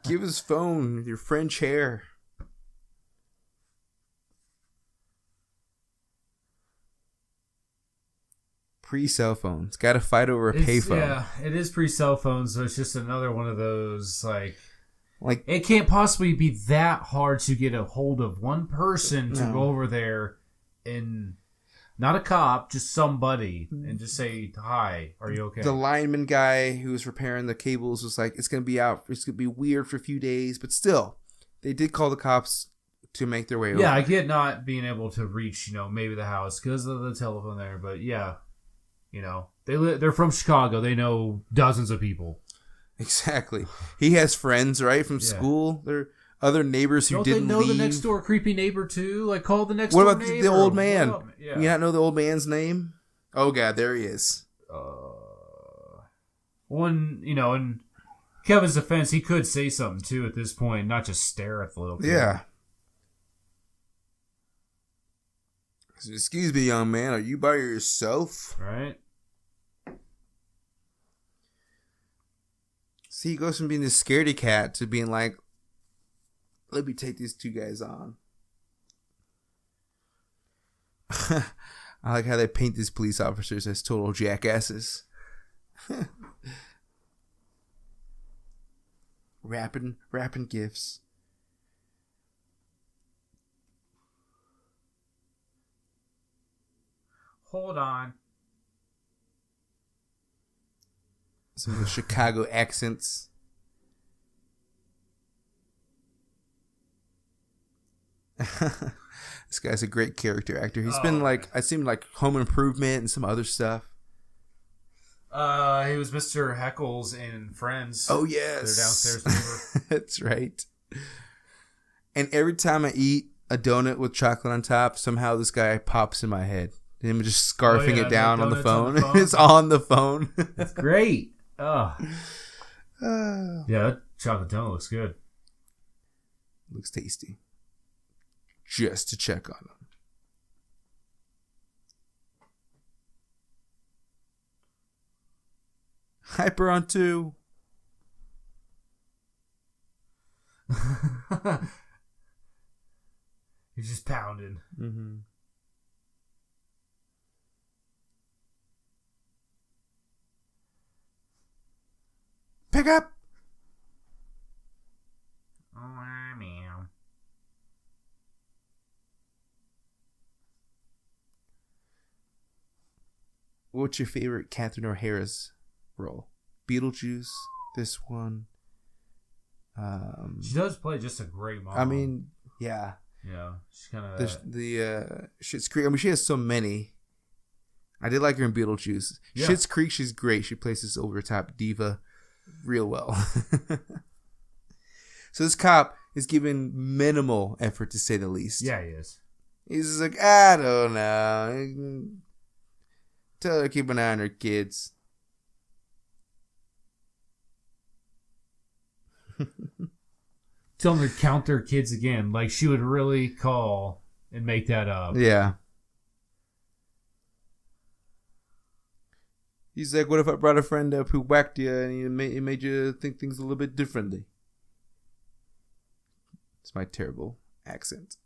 Give his phone, your French hair. Pre-cell phone. It's got to fight over a payphone. Yeah, it is pre-cell phone, so it's just another one of those, like it can't possibly be that hard to get a hold of one person to go over there and not a cop, just somebody, and just say, hi, are you okay? The lineman guy who was repairing the cables was like, it's going to be out. It's going to be weird for a few days, but still, they did call the cops to make their way over. Yeah, I get not being able to reach, maybe the house because of the telephone there, but yeah. You know, they're from Chicago. They know dozens of people. Exactly. He has friends, right, from school. They're other neighbors who didn't leave. Don't they know the next door creepy neighbor too? Like, call the next door neighbor. What about the old man? Yeah. You not know the old man's name? Oh, God, there he is. One, you know, in Kevin's defense, he could say something too at this point, not just stare at the little kid. Yeah. Excuse me, young man. Are you by yourself? Right. See, he goes from being this scaredy cat to being like, let me take these two guys on. I like how they paint these police officers as total jackasses. Wrapping gifts. Hold on. Some of the Chicago accents. This guy's a great character actor. He's been like, I seem like Home Improvement and some other stuff. He was Mr. Heckles in Friends. Oh, yes. Their downstairs neighbor. That's right. And every time I eat a donut with chocolate on top, somehow this guy pops in my head. Him just scarfing it down on the phone. It's on the phone. That's great. Oh. Yeah, that chocolate donut looks good. Looks tasty. Just to check on him. Hyper on 2. He's just pounding. Mm-hmm. Pick up. Oh, meow. What's your favorite Catherine O'Hara's role? Beetlejuice, this one. She does play just a great mom. I mean, yeah. Yeah, she's kind of the Schitt's Creek. I mean, she has so many. I did like her in Beetlejuice. Yeah. Schitt's Creek, she's great. She plays this over the top diva real well. So this cop is given minimal effort, to say the least. Yeah, he is. He's just like, I don't know. Tell her to keep an eye on her kids. Tell them to count their kids again. Like, she would really call and make that up. Yeah. He's like, what if I brought a friend up who whacked you and he made you think things a little bit differently? It's my terrible accent.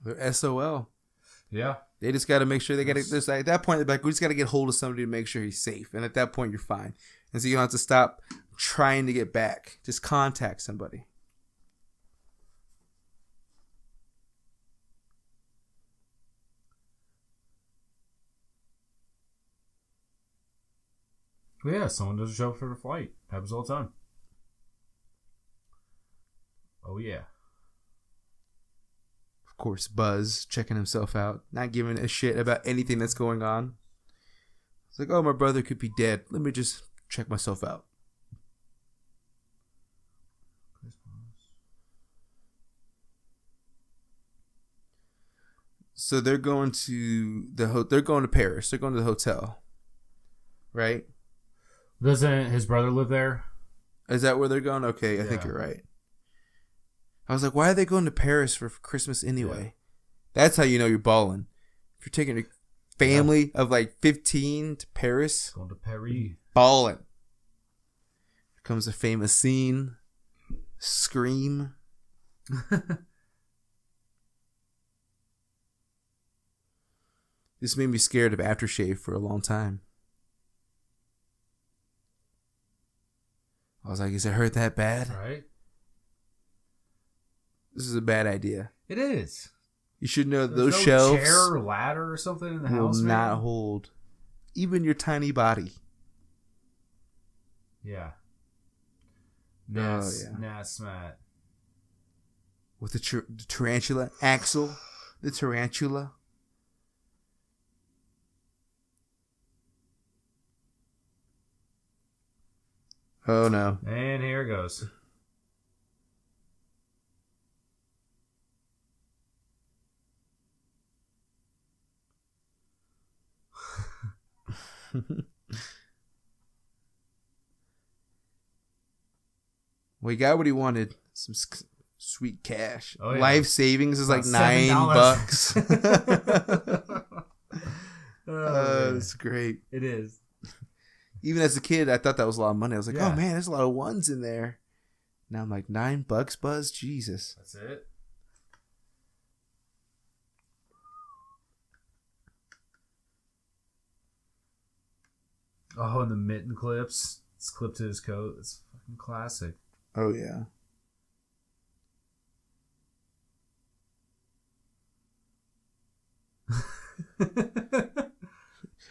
They're SOL. Yeah. They just got to make sure they got to. At that point, they're like, we just got to get hold of somebody to make sure he's safe. And at that point, you're fine. And so you don't have to stop trying to get back. Just contact somebody. Well, yeah, someone doesn't show up for the flight. Happens all the time. Oh, yeah. Of course, Buzz checking himself out, not giving a shit about anything that's going on. It's like, oh, my brother could be dead. Let me just check myself out. So they're going to they're going to Paris. They're going to the hotel, right? Doesn't his brother live there? Is that where they're going? Okay, I think you're right. I was like, why are they going to Paris for Christmas anyway? Yeah. That's how you know you're balling. If you're taking a family of like 15 to Paris. Going to Paris. Balling. Here comes a famous scene. Scream. This made me scared of aftershave for a long time. I was like, is it hurt that bad? Right. This is a bad idea. It is. You should know There's those no shelves chair or ladder or something in the will house not hold even your tiny body. Yeah. yeah. Nasmat. With the tarantula. Axel. The tarantula. Oh, no. And here it goes. Well, he got what he wanted. Some sweet cash. Oh, yeah. Life savings is like About $9. Oh, It's great. it is. Even as a kid, I thought that was a lot of money. I was like, Yeah. oh man, there's a lot of ones in there. Now I'm like, $9, Buzz? Jesus. That's it. Oh, and the mitten clips. It's clipped to his coat. It's fucking classic. Oh, yeah.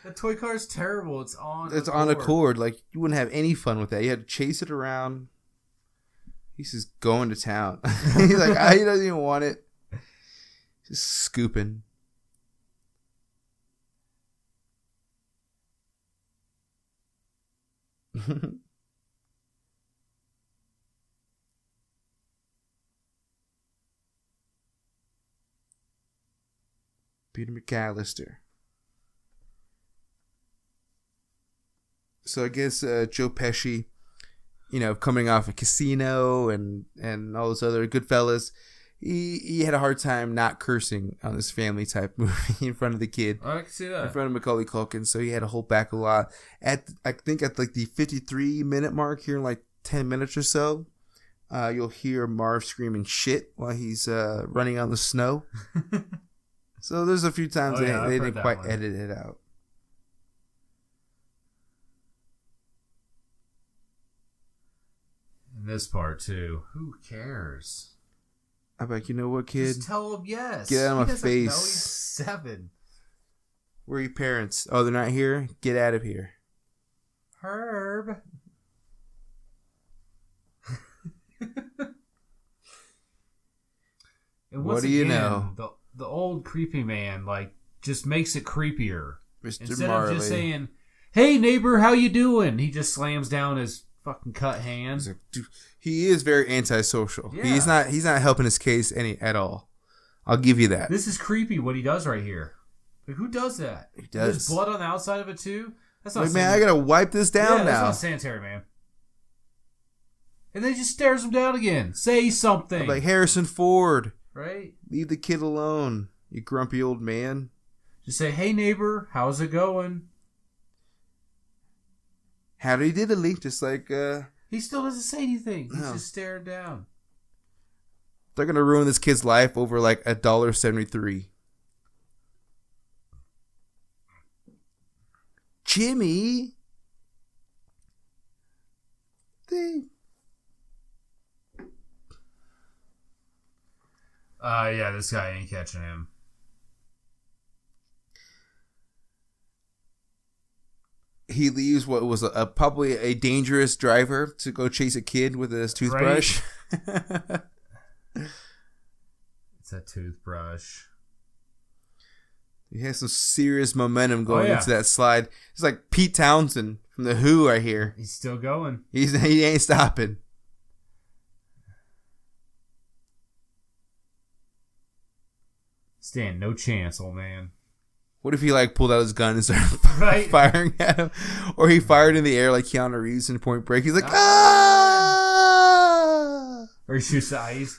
That toy car is terrible. It's on A cord. Like, you wouldn't have any fun with that. You had to chase it around. He's just going to town. He's like, he doesn't even want it. Just scooping. Peter McAllister. So I guess Joe Pesci, coming off a Casino and all those other Goodfellas, he had a hard time not cursing on this family type movie in front of the kid. Oh, I can see that. In front of Macaulay Culkin, so he had to hold back a lot. I think at like the 53-minute mark here in like 10 minutes or so, you'll hear Marv screaming shit while he's running on the snow. So there's a few times they didn't quite edit it out. And this part too. Who cares? I'm like, you know what, kid? Just tell him yes. Get out of my He doesn't face. know he's 7. Where are your parents? Oh, they're not here? Get out of here. Herb. And What do you know? The old creepy man just makes it creepier. Mr. Instead Marley. of just saying, "Hey neighbor, how you doing?" He just slams down his fucking cut hand. Like, dude, he is very antisocial. Yeah. He's not helping his case at all. I'll give you that. This is creepy what he does right here. Like, who does that? He does. There's blood on the outside of it too. That's not Like, man, I gotta wipe this down That's now. not sanitary, man. And then he just stares him down again. Say something. I'm like, Harrison Ford, right? leave the kid alone, you grumpy old man. Just say, "Hey neighbor, how's it going?" Howdy diddly, just like He still doesn't say anything. He's No. just staring down. they're gonna ruin this kid's life over like $1.73. Jimmy, Yeah, this guy ain't catching him. he leaves what was probably a dangerous driver to go chase a kid with his toothbrush. It's a toothbrush. He has some serious momentum going yeah. into that slide. It's like Pete Townsend from The Who right here. He's still going. He ain't stopping. Stand no chance, old man. What if he pulled out his gun and started Right. firing at him? Or he fired in the air like Keanu Reeves in Point Break. He's like, ah! Or he shoots the ice.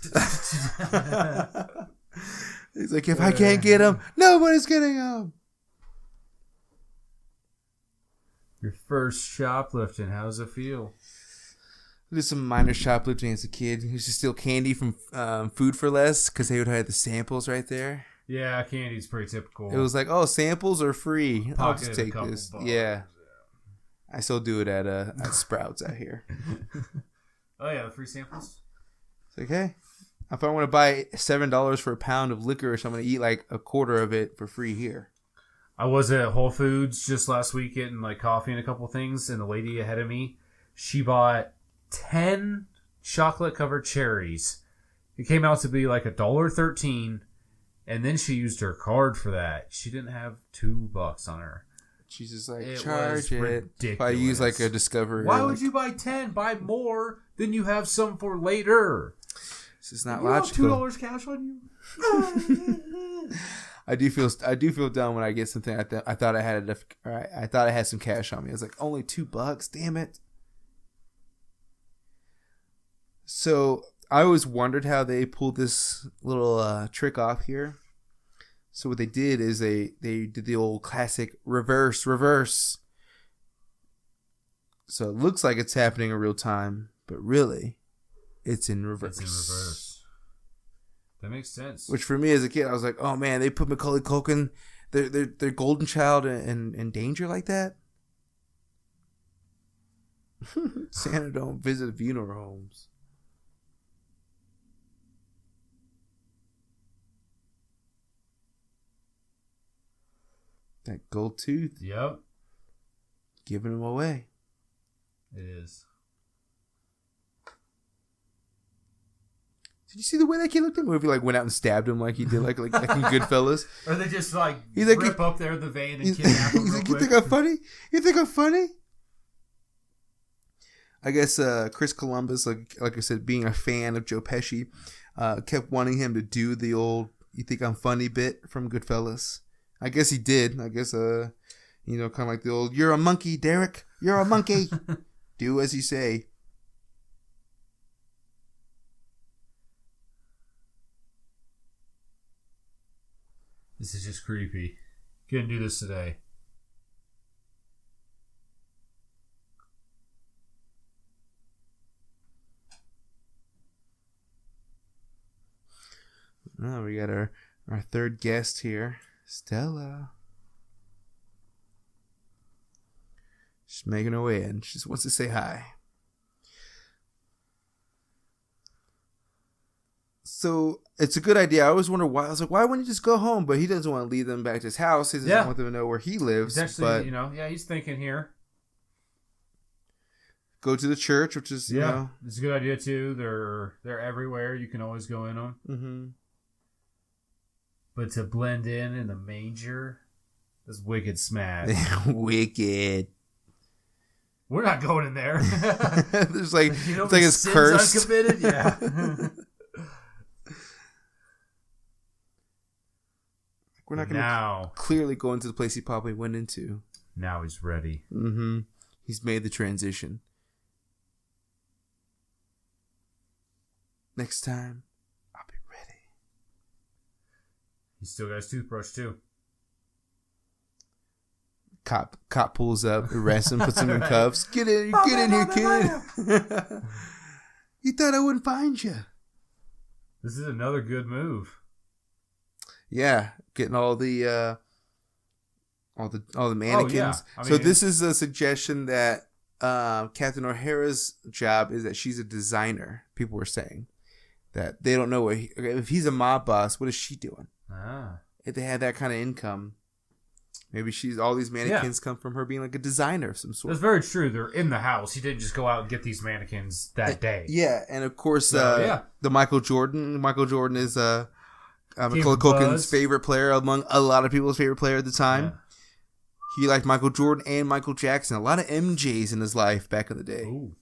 He's like, if I can't get him, nobody's getting him. Your first shoplifting. How does it feel? Did some minor shoplifting as a kid. He used to steal candy from Food for Less because they would have the samples right there. Yeah, candy's pretty typical. It was like, oh, samples are free. I'll just Pocketed a take couple this. bucks. Yeah. I still do it at Sprouts out here. Oh, yeah, the free samples? It's like, hey, if I want to buy $7 for a pound of licorice, I'm going to eat like a quarter of it for free here. I was at Whole Foods just last week getting coffee and a couple things, and the lady ahead of me, She bought 10 chocolate-covered cherries. It came out to be like $1.13, and then she used her card for that. She didn't have $2 on her. She's just like, It charge was it. ridiculous. If I use like a Discovery. Why would you buy 10? Buy more, then you have some for later. This is not you logical. $2 cash on you? I do feel dumb when I get something. I thought I had enough. All right, I thought I had some cash on me. I was like, only $2. Damn it. So I always wondered how they pulled this little trick off here. So what they did is they did the old classic reverse. So it looks like it's happening in real time, but really, it's in reverse. That makes sense. Which for me as a kid, I was like, oh man, they put Macaulay Culkin, their golden child in danger like that? Santa don't visit funeral homes. That gold tooth. Yep. Giving them away. It is. Did you see the way that kid looked at him? If he like went out and stabbed him like he did like in Goodfellas? Or they just like he's like, rip up there the vein and kidnap him. He's real like, quick. You think I'm funny? You think I'm funny? I guess Chris Columbus, like I said, being a fan of Joe Pesci, kept wanting him to do the old "You think I'm funny" bit from Goodfellas. I guess he did. I guess kind of like the old "You're a monkey, Derek. You're a monkey. Do as you say." This is just creepy. Couldn't do this today. Oh, we got our third guest here, Stella. She's making her way in. She just wants to say hi. So it's a good idea. I always wonder why. I was like, why wouldn't he just go home? But he doesn't want to lead them back to his house. He doesn't want them to know where he lives. He's actually, he's thinking here. Go to the church, which is, it's a good idea too. They're everywhere. You can always go in them. Mm-hmm. But to blend in the manger, that's wicked smash. Wicked. We're not going in there. There's like, it's like it's cursed. cursed. Yeah. We're not going to clearly go into the place he probably went into. Now he's ready. Mm-hmm. He's made the transition. Next time, I'll be ready. He's still got his toothbrush too. Cop pulls up, arrests him, puts him in cuffs. Get in here, kid. You thought I wouldn't find you. This is another good move. Yeah, getting all the mannequins. Oh, yeah. So this is a suggestion that Captain O'Hara's job is that she's a designer. People were saying that they don't know if he's a mob boss. What is she doing? If they had that kind of income, maybe all these mannequins come from her being like a designer of some sort. That's very true. They're in the house. He didn't just go out and get these mannequins that day. Yeah, and of course, the Michael Jordan. Michael Jordan is Macaulay Culkin's favorite player among a lot of people's favorite player at the time. Yeah. He liked Michael Jordan and Michael Jackson. A lot of MJs in his life back in the day. Ooh.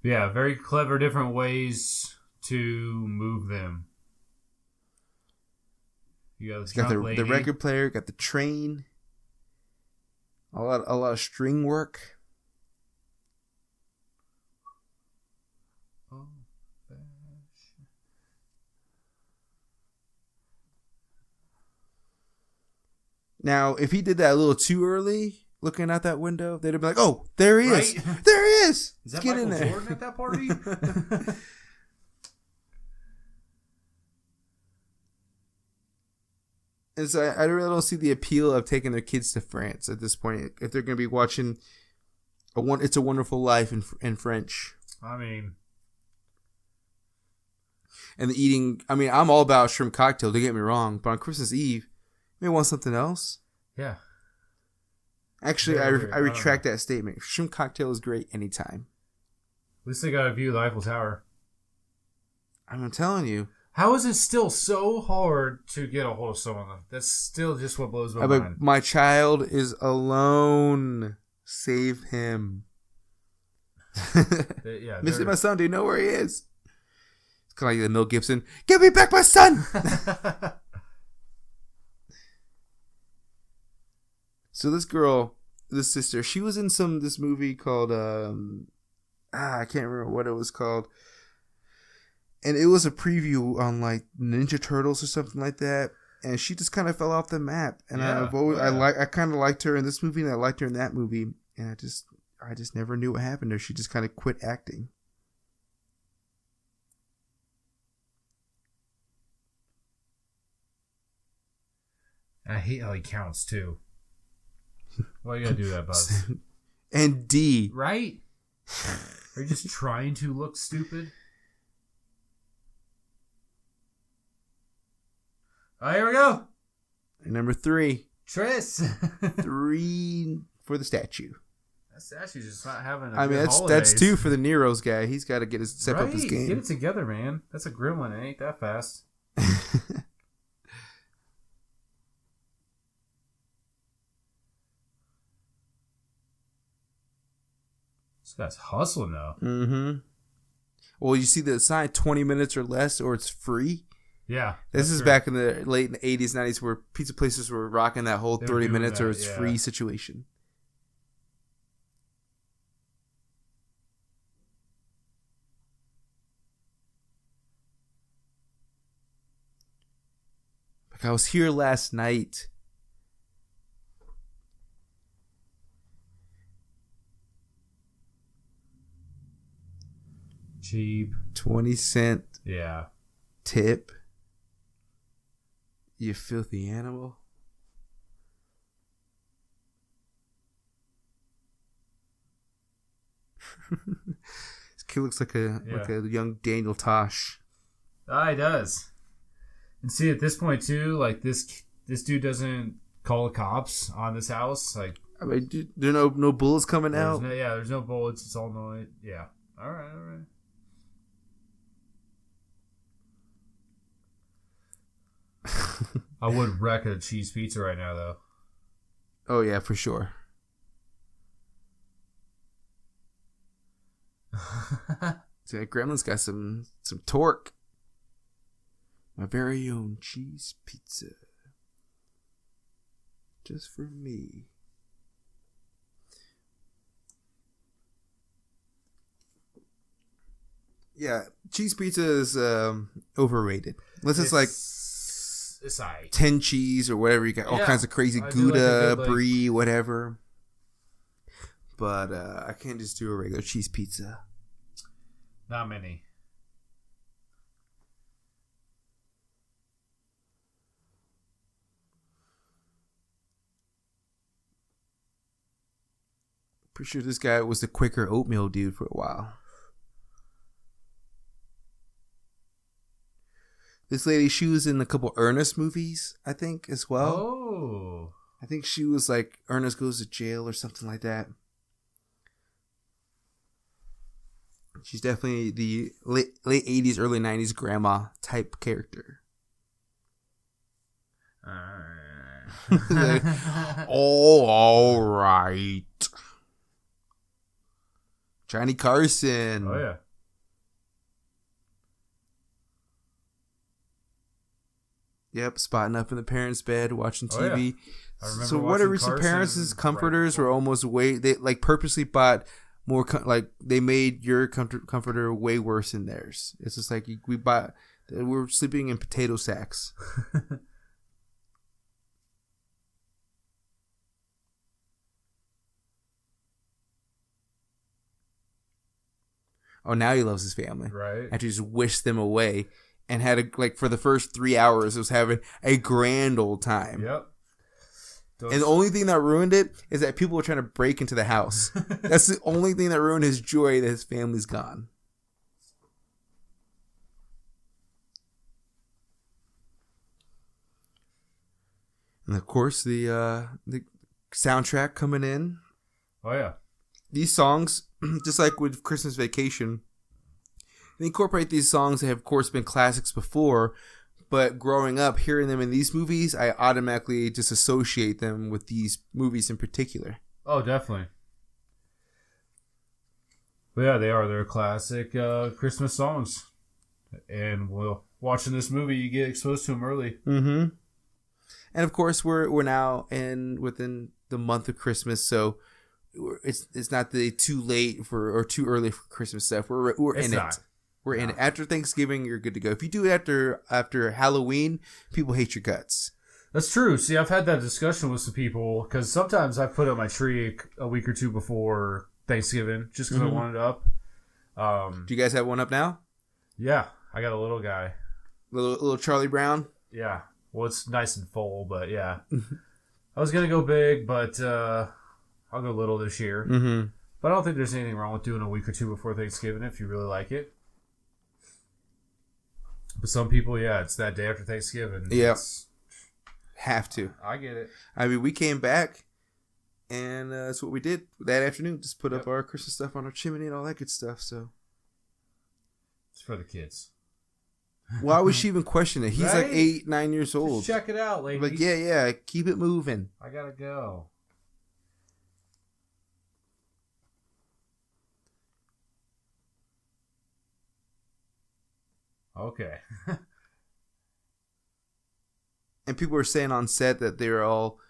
Yeah, very clever different ways to move them. You got the record player, got the train. A lot of string work. Now, if he did that a little too early, looking out that window, they'd have been like, "Oh, there he is! There he is! Is that Get Michael in there!" Jordan at that party? And so I really don't see the appeal of taking their kids to France at this point. If they're going to be watching "It's a Wonderful Life" in French, I mean, and the eating. I mean, I'm all about shrimp cocktail. Don't get me wrong, but on Christmas Eve, you may want something else. Yeah. Actually, Very weird. I retract that statement. Shrimp cocktail is great anytime. At least they got a view of the Eiffel Tower. I'm telling you. How is it still so hard to get a hold of someone? That's still just what blows my mind. My child is alone. Save him. Missing my son. Do you know where he is? It's kind of like the Mel Gibson. Give me back my son. So this girl, this sister, she was in this movie called I can't remember what it was called. And it was a preview on like Ninja Turtles or something like that. And she just kind of fell off the map. And I kind of liked her in this movie, and I liked her in that movie. And I just never knew what happened to her. She just kind of quit acting. I hate how he counts too. Why you gotta do that, Buzz? And D. Right? Are you just trying to look stupid? Oh, here we go. And number 3. Tris. 3 for the statue. That statue's just not having that's 2 for the Nero's guy. He's got to step up his game. Get it together, man. That's a gremlin. It ain't that fast. This guy's hustling though. Mm-hmm. Well, you see the sign 20 minutes or less, or it's free. Yeah. This is back in the late 80s, 90s, where pizza places were rocking that whole 30 minutes or it's free situation. Like, I was here last night. Cheap. 20-cent tip. You filthy animal. This kid looks like a young Daniel Tosh. Ah, he does. And see, at this point too, like this dude doesn't call the cops on this house. Like, I mean, there are no bullets coming out. There's no bullets. It's all noise. Yeah. All right. I would wreck a cheese pizza right now, though. Oh yeah, for sure. So that gremlin's got some torque. My very own cheese pizza, just for me. Yeah, cheese pizza is overrated. Unless it's like. It's like 10 cheese or whatever. You got all kinds of crazy Gouda, brie, whatever. But I can't just do a regular cheese pizza. Not many. Pretty sure this guy was the Quaker oatmeal dude for a while. This lady, she was in a couple Ernest movies, I think, as well. Oh. I think she was like Ernest Goes to Jail or something like that. She's definitely the late 80s, early 90s grandma type character. Like, oh, all right. Johnny Carson. Oh, yeah. Yep, spotting up in the parents' bed, watching TV. Oh, yeah. So what are recent parents' comforters were almost they like purposely bought more they made your comforter way worse than theirs. It's just like we were sleeping in potato sacks. Oh, now he loves his family. Right. After he just wished them away. And had for the first 3 hours, it was having a grand old time. Yep. And the only thing that ruined it is that people were trying to break into the house. That's the only thing that ruined his joy that his family's gone. And of course, the soundtrack coming in. Oh, yeah. These songs, just like with Christmas Vacation, they incorporate these songs that have, of course, been classics before, but growing up, hearing them in these movies, I automatically just associate them with these movies in particular. Oh, definitely. But yeah, they are. They're classic Christmas songs. And watching this movie, you get exposed to them early. Mm-hmm. And of course, we're now within the month of Christmas, so it's not too late or too early for Christmas stuff. We're in it. We're in it. After Thanksgiving, you're good to go. If you do it after Halloween, people hate your guts. That's true. See, I've had that discussion with some people because sometimes I put up my tree a week or two before Thanksgiving just because I want it up. Do you guys have one up now? Yeah, I got a little guy. Little Charlie Brown? Yeah. Well, it's nice and full, but yeah. I was going to go big, but I'll go little this year. Mm-hmm. But I don't think there's anything wrong with doing a week or two before Thanksgiving if you really like it. But some people, yeah, it's that day after Thanksgiving. Yeah. Have to. I get it. I mean, we came back, and that's what we did that afternoon. Just put up our Christmas stuff on our chimney and all that good stuff. So it's for the kids. Why would she even question it? He's right? like 8, 9 years old. Just check it out, lady. Like, yeah, keep it moving. I gotta go. Okay. And people were saying on set that they were all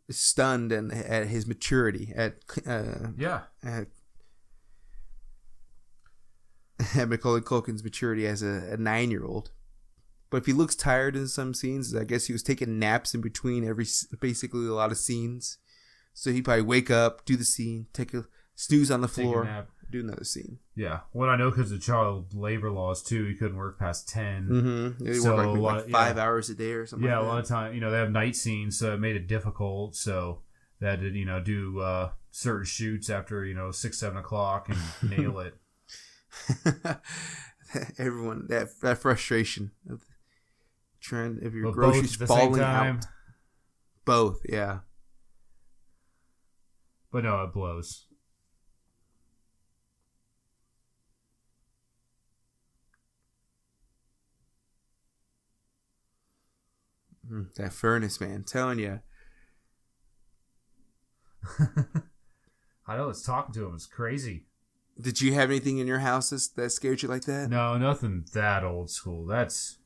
stunned and at his maturity at Macaulay Culkin's maturity as a 9-year-old. But if he looks tired in some scenes, I guess he was taking naps in between basically a lot of scenes. So he'd probably wake up, do the scene, take a snooze on the floor, do another scene. Yeah. Well, I know because of child labor laws, too, he couldn't work past 10. Mm-hmm. He worked like 5 hours a day or something like that. Yeah, a lot of time, they have night scenes, so it made it difficult. So they had to, do certain shoots after, 6, 7 o'clock and nail it. Everyone, that frustration of trying, if your groceries falling out. Both, yeah. But no, it blows. That furnace, man. I'm telling you. I know, it's talking to him. It's crazy. Did you have anything in your house that scared you like that? No, nothing that old school. That's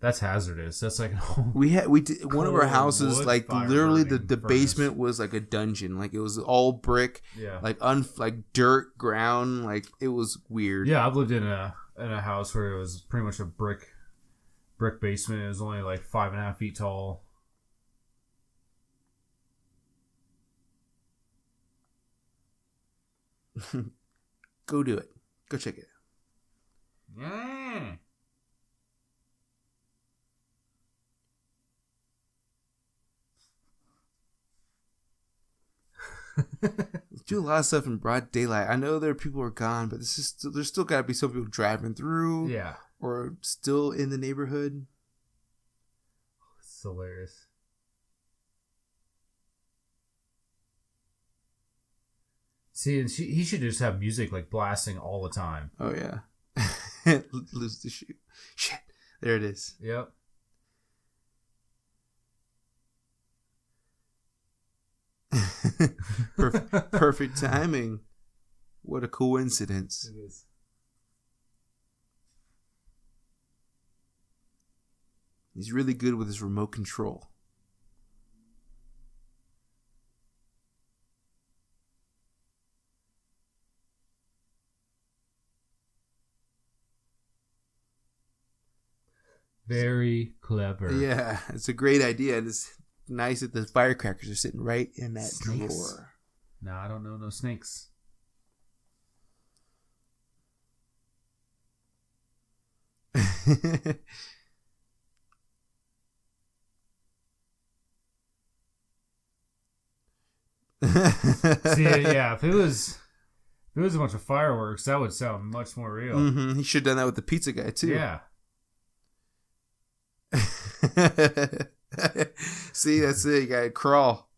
hazardous. That's like we did one of our houses, like literally the basement was like a dungeon. Like it was all brick, like dirt ground. Like it was weird. Yeah, I've lived in a house where it was pretty much a brick basement. It was only like 5.5 feet tall. Go do it. Go check it out. Yeah. Do a lot of stuff in broad daylight. I know there are people who are gone, but there's still got to be some people driving through. Yeah. Or still in the neighborhood. It's hilarious. See, and he should just have music like blasting all the time. Oh, yeah. Lose the shoe. Shit. There it is. Yep. Perfect timing. What a coincidence. It is. He's really good with his remote control. Very clever. Yeah, it's a great idea. And it's nice that the firecrackers are sitting right in that snakes. drawer. No, I don't know no snakes. See, yeah, if it was a bunch of fireworks, that would sound much more real. Mm-hmm. He should have done that with the pizza guy too. Yeah. See, that's it. You gotta crawl.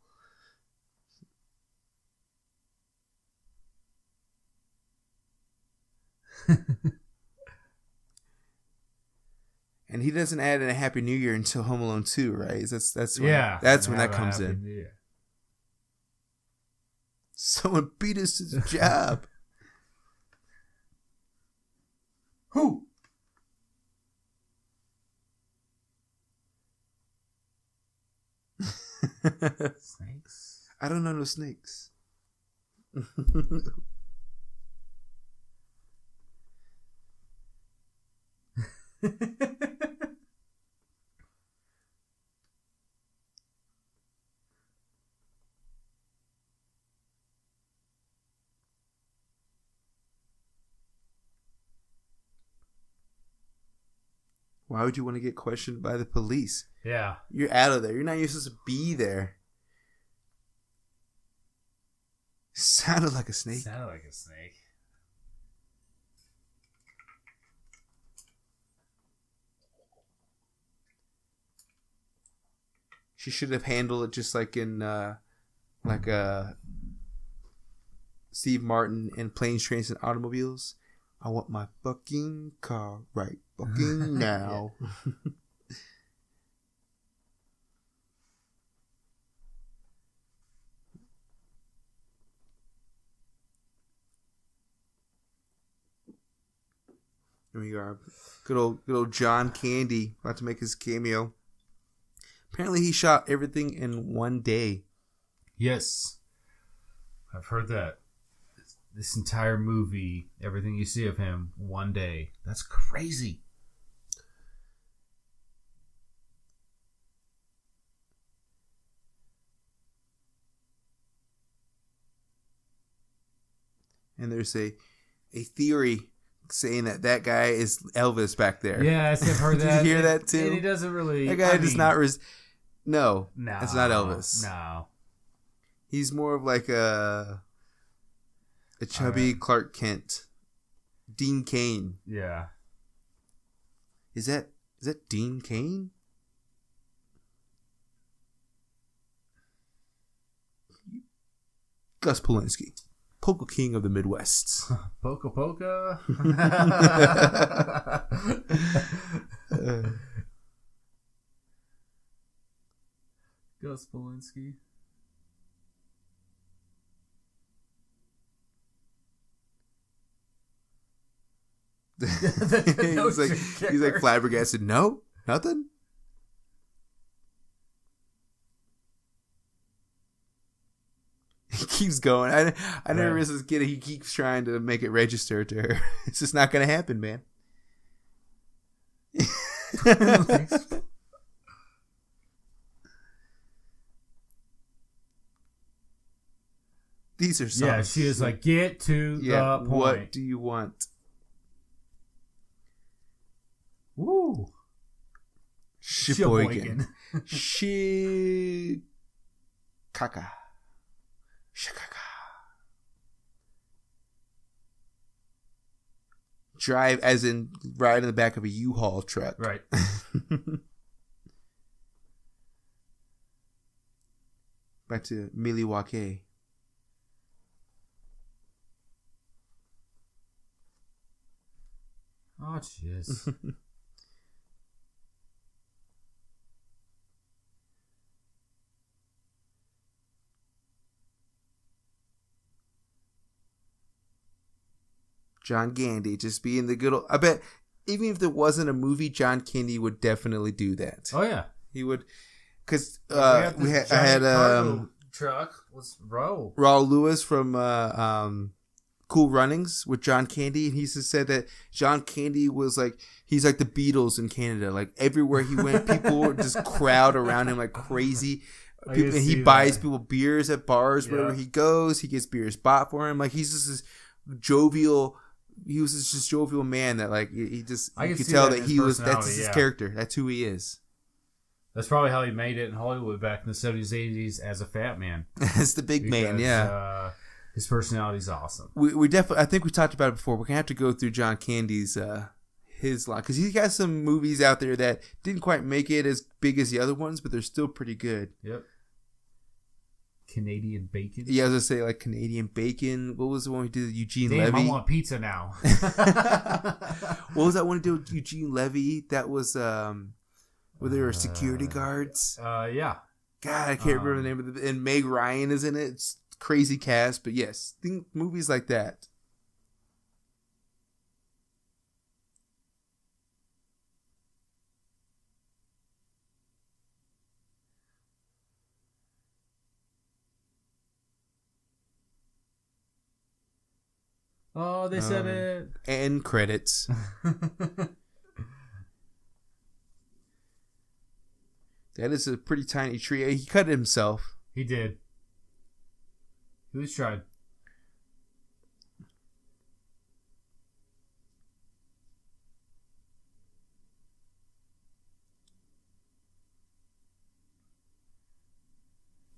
And he doesn't add in a Happy New Year until Home Alone 2, right? That's when, Yeah. that's when that comes in. Yeah. Someone beat us to the job. Who? Snakes? I don't know no snakes. Why would you want to get questioned by the police? Yeah. You're out of there. You're not even supposed to be there. Sounded like a snake. Sounded like a snake. She should have handled it just like in Steve Martin in Planes, Trains, and Automobiles. I want my fucking car right fucking now. Here we are. Good old John Candy about to make his cameo. Apparently he shot everything in one day. Yes. I've heard that. This entire movie, everything you see of him, one day. That's crazy. And there's a theory saying that guy is Elvis back there. Yes, I've heard that. Did you hear that too? And he doesn't really... That guy does not... No, No. it's not Elvis. No. He's more of like a chubby Clark Kent. Dean Cain. Yeah. Is that Dean Cain? Gus Polinski. Polka King of the Midwest. Polka Polka. Gus Polinski. he's like flabbergasted. No, nothing. He keeps going. I never realized this kid. He keeps trying to make it register to her. It's just not going to happen, man. These are songs. Yeah, she is like, get to the point. What do you want? Woo. Sheboygan. Shikaka. Shikaka. Drive as in ride in the back of a U-Haul truck. Right. Back to Milwaukee. Oh, jeez. John Candy just being the good old... I bet even if there wasn't a movie, John Candy would definitely do that. Oh, yeah. He would... Because I had truck. Let's roll. Raul Lewis from Cool Runnings with John Candy, and he just said that John Candy was like, he's like the Beatles in Canada. Like everywhere he went, people would just crowd around him like crazy. And he buys people beers at bars wherever he goes. He gets beers bought for him. Like he's just this jovial... He was just this jovial man that like he just you could tell that he was that's his character. That's who he is. That's probably how he made it in Hollywood back in the 70s, 80s as a fat man. As the big man, yeah. His personality's awesome. We definitely, I think we talked about it before. We're gonna have to go through John Candy's his line because he's got some movies out there that didn't quite make it as big as the other ones, but they're still pretty good. Yep. Canadian bacon. Yeah, I was gonna say like Canadian bacon. What was the one we did with Eugene Damn, Levy? I want pizza now. What was that one to do with Eugene Levy? That was where they were security guards. Yeah. God, I can't remember the name of the. And Meg Ryan is in it. It's crazy cast, but yes, think movies like that. Oh, they said it. And credits. That is a pretty tiny tree. He cut it himself. He did. He was tried.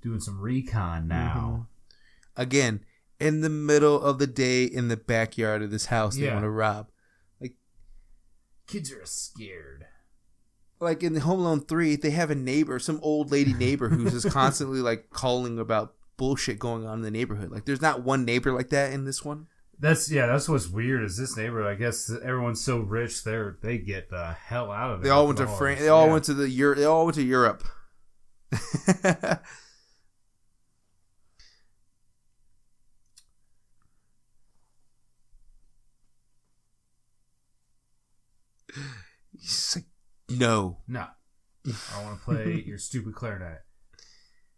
Doing some recon now. Again, in the middle of the day in the backyard of this house they want to rob. Like, kids are scared. Like in Home Alone 3, they have a neighbor, some old lady neighbor who's just constantly like calling about bullshit going on in the neighborhood. Like there's not one neighbor like that in this one. That's what's weird is this neighborhood. I guess everyone's so rich they get the hell out of there. They all went to France. They all went to They all went to Europe. He's like, no. I want to play your stupid clarinet.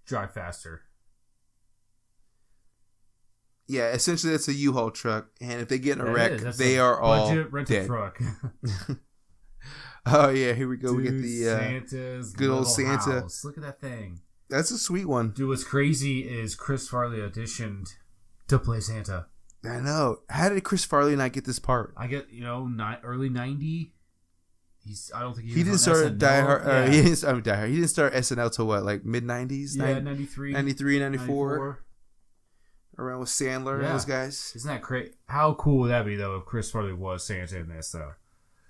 Drive faster. Yeah, essentially that's a U-Haul truck, and if they get in a wreck, they are all dead. Truck. Oh yeah, here we go. Dude, we get the Santa's good old Santa. House. Look at that thing. That's a sweet one. Dude, what's crazy is Chris Farley auditioned to play Santa. I know. How did Chris Farley not get this part? I get early 90. I don't think he didn't start Die Hard. He didn't start Die Hard. He didn't start SNL till what, like mid 90s? Yeah, 93, 94. Around with Sandler and those guys. Isn't that crazy? How cool would that be though if Chris Farley was Santa in this though?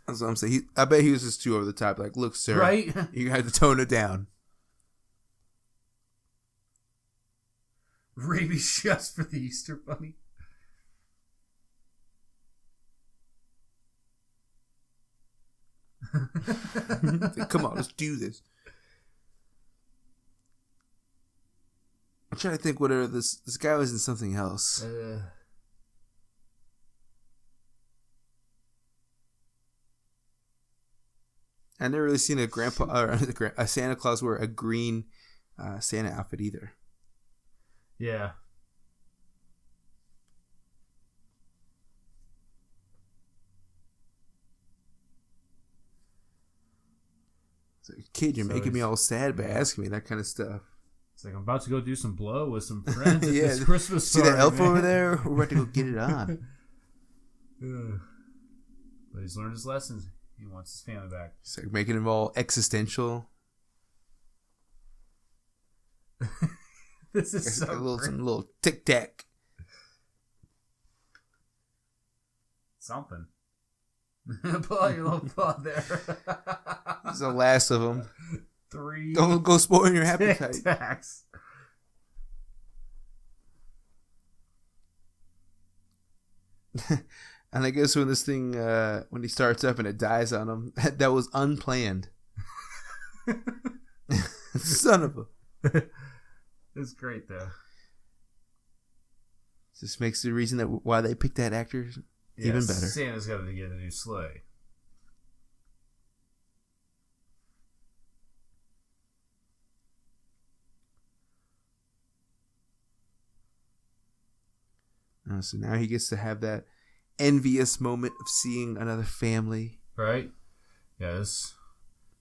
That's what I'm saying. I bet he was just too over the top. Like, look, sir, right? You have to tone it down. Rabies just for the Easter Bunny. Come on, let's do this. I'm trying to think whether this guy was in something else. I never really seen a Santa Claus wear a green Santa outfit either. Yeah. It's like, kid, you're making me all sad by asking me that kind of stuff. It's like I'm about to go do some blow with some friends at yeah, this Christmas see party, that elf man. over there? We're about to go get it on. But he's learned his lessons. He wants his family back. It's like making him all existential. This is some little tic tac. Something. Pull out your little paw there. This is the last of them. 3. Don't go spoiling your appetite. Tic-tacs. And I guess when this thing, when he starts up and it dies on him, that was unplanned. Son of a. It's great though. This makes the reason that why they picked that actor even better. Santa's got to get a new sleigh. So now he gets to have that envious moment of seeing another family. Right? Yeah, this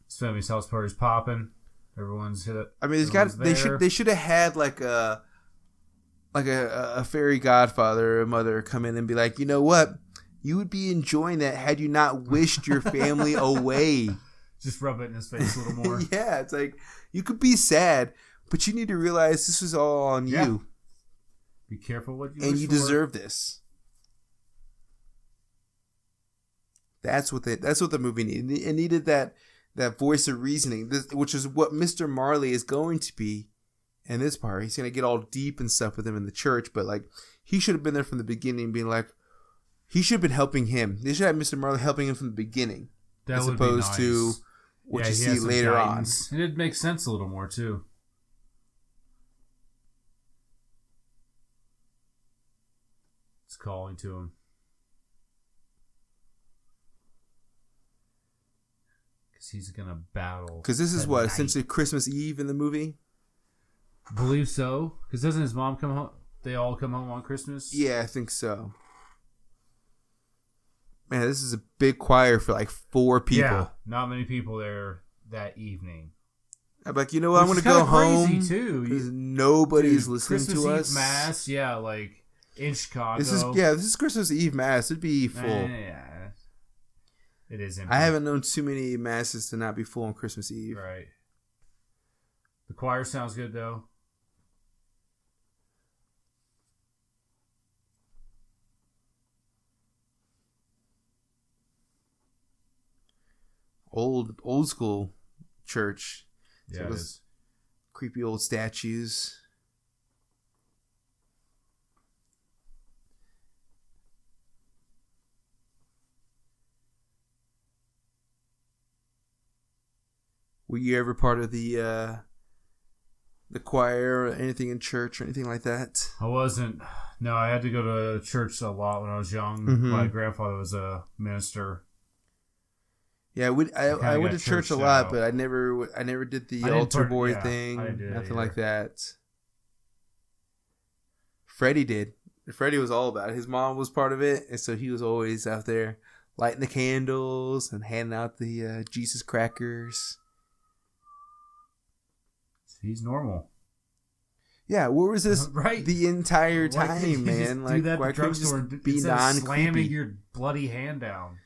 family's house party's popping. Everyone's hit it. I mean, they should have had like a fairy godfather or mother come in and be like, you know what? You would be enjoying that had you not wished your family away. Just rub it in his face a little more. Yeah, it's like you could be sad, but you need to realize this was all on you. Be careful what you and wish you for. deserve this. That's what the movie needed. It needed that voice of reasoning, which is what Mr. Marley is going to be in this part. He's gonna get all deep and stuff with him in the church, but like he should have been there from the beginning, being like, he should have been helping him. They should have Mr. Marley helping him from the beginning, as opposed to what you see later on. And it makes sense a little more too. It's calling to him. Because he's going to battle. Because this is what, essentially Christmas Eve in the movie? I believe so. Because doesn't his mom come home? They all come home on Christmas? Yeah, I think so. Man, this is a big choir for like 4 people. Yeah, not many people there that evening. I'm like, you know what? I'm going to go home. Too. Because nobody's listening Christmas to Eve us. Mass, yeah, like in Chicago. This is Christmas Eve Mass. It'd be full. Yeah. It is empty. I haven't known too many masses to not be full on Christmas Eve. Right. The choir sounds good, though. Old school church. Yeah, so those creepy old statues. Were you ever part of the choir or anything in church or anything like that? I wasn't. No, I had to go to church a lot when I was young. Mm-hmm. My grandfather was a minister. Yeah, I went to church a lot, but I never did the altar boy thing. Nothing like that. Freddie did. Freddie was all about it. His mom was part of it, and so he was always out there lighting the candles and handing out the Jesus crackers. He's normal. Yeah, where was this right. the entire time, man? Like, why couldn't you just be non-creepy? Slamming your bloody hand down.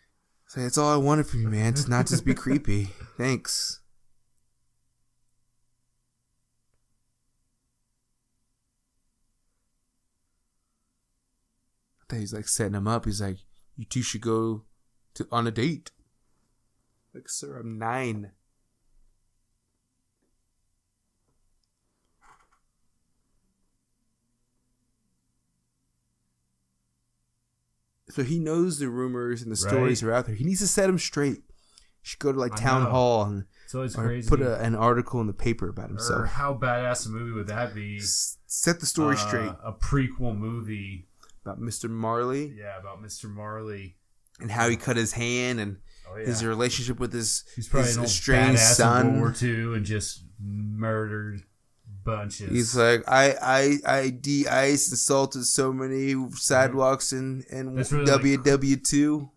So that's all I wanted from you, man. To not just be creepy. Thanks. I thought he's like setting him up. He's like, you two should go on a date. Like, sir, I'm 9. So he knows the rumors and the stories are out there. He needs to set them straight. He should go to like town hall and put an article in the paper about himself. Or how badass a movie would that be? Set the story straight. A prequel movie about Mr. Marley. Yeah, about Mr. Marley and how he cut his hand and his relationship with his estranged son. In World War II and just murdered bunches. He's like, I de-iced, assaulted so many sidewalks in WW2.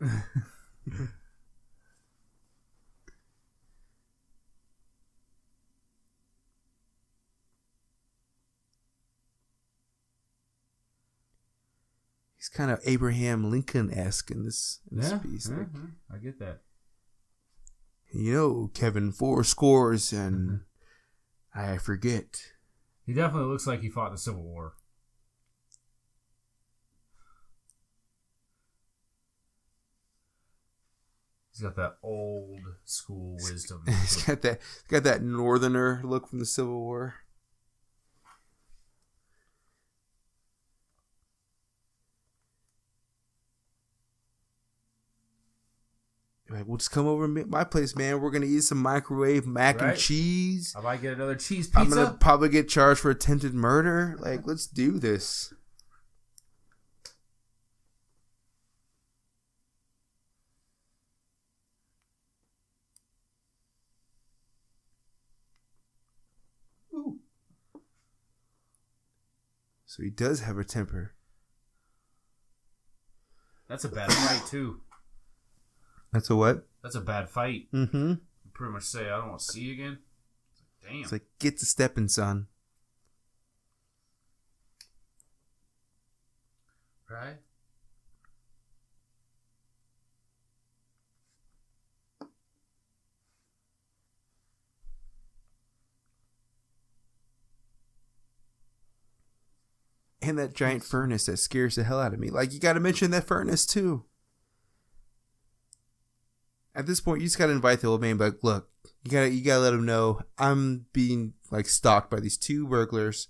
He's kind of Abraham Lincoln-esque in this piece. Like, I get that. You know, Kevin, 4 scores and I forget. He definitely looks like he fought in the Civil War. He's got that old school wisdom. He's got that northerner look from the Civil War. Like, we'll just come over and my place, man. We're going to eat some microwave mac and cheese. I might get another cheese pizza. I'm going to probably get charged for attempted murder. Like, let's do this. Ooh. So he does have a temper. That's a bad fight, too. That's a what? That's a bad fight. Mm-hmm. You pretty much say, I don't want to see you again. Damn. It's like, get to stepping, son. Right? And that giant furnace that scares the hell out of me. Like, you got to mention that furnace, too. At this point, you just got to invite the old man, but look, You gotta let him know I'm being like stalked by these two burglars.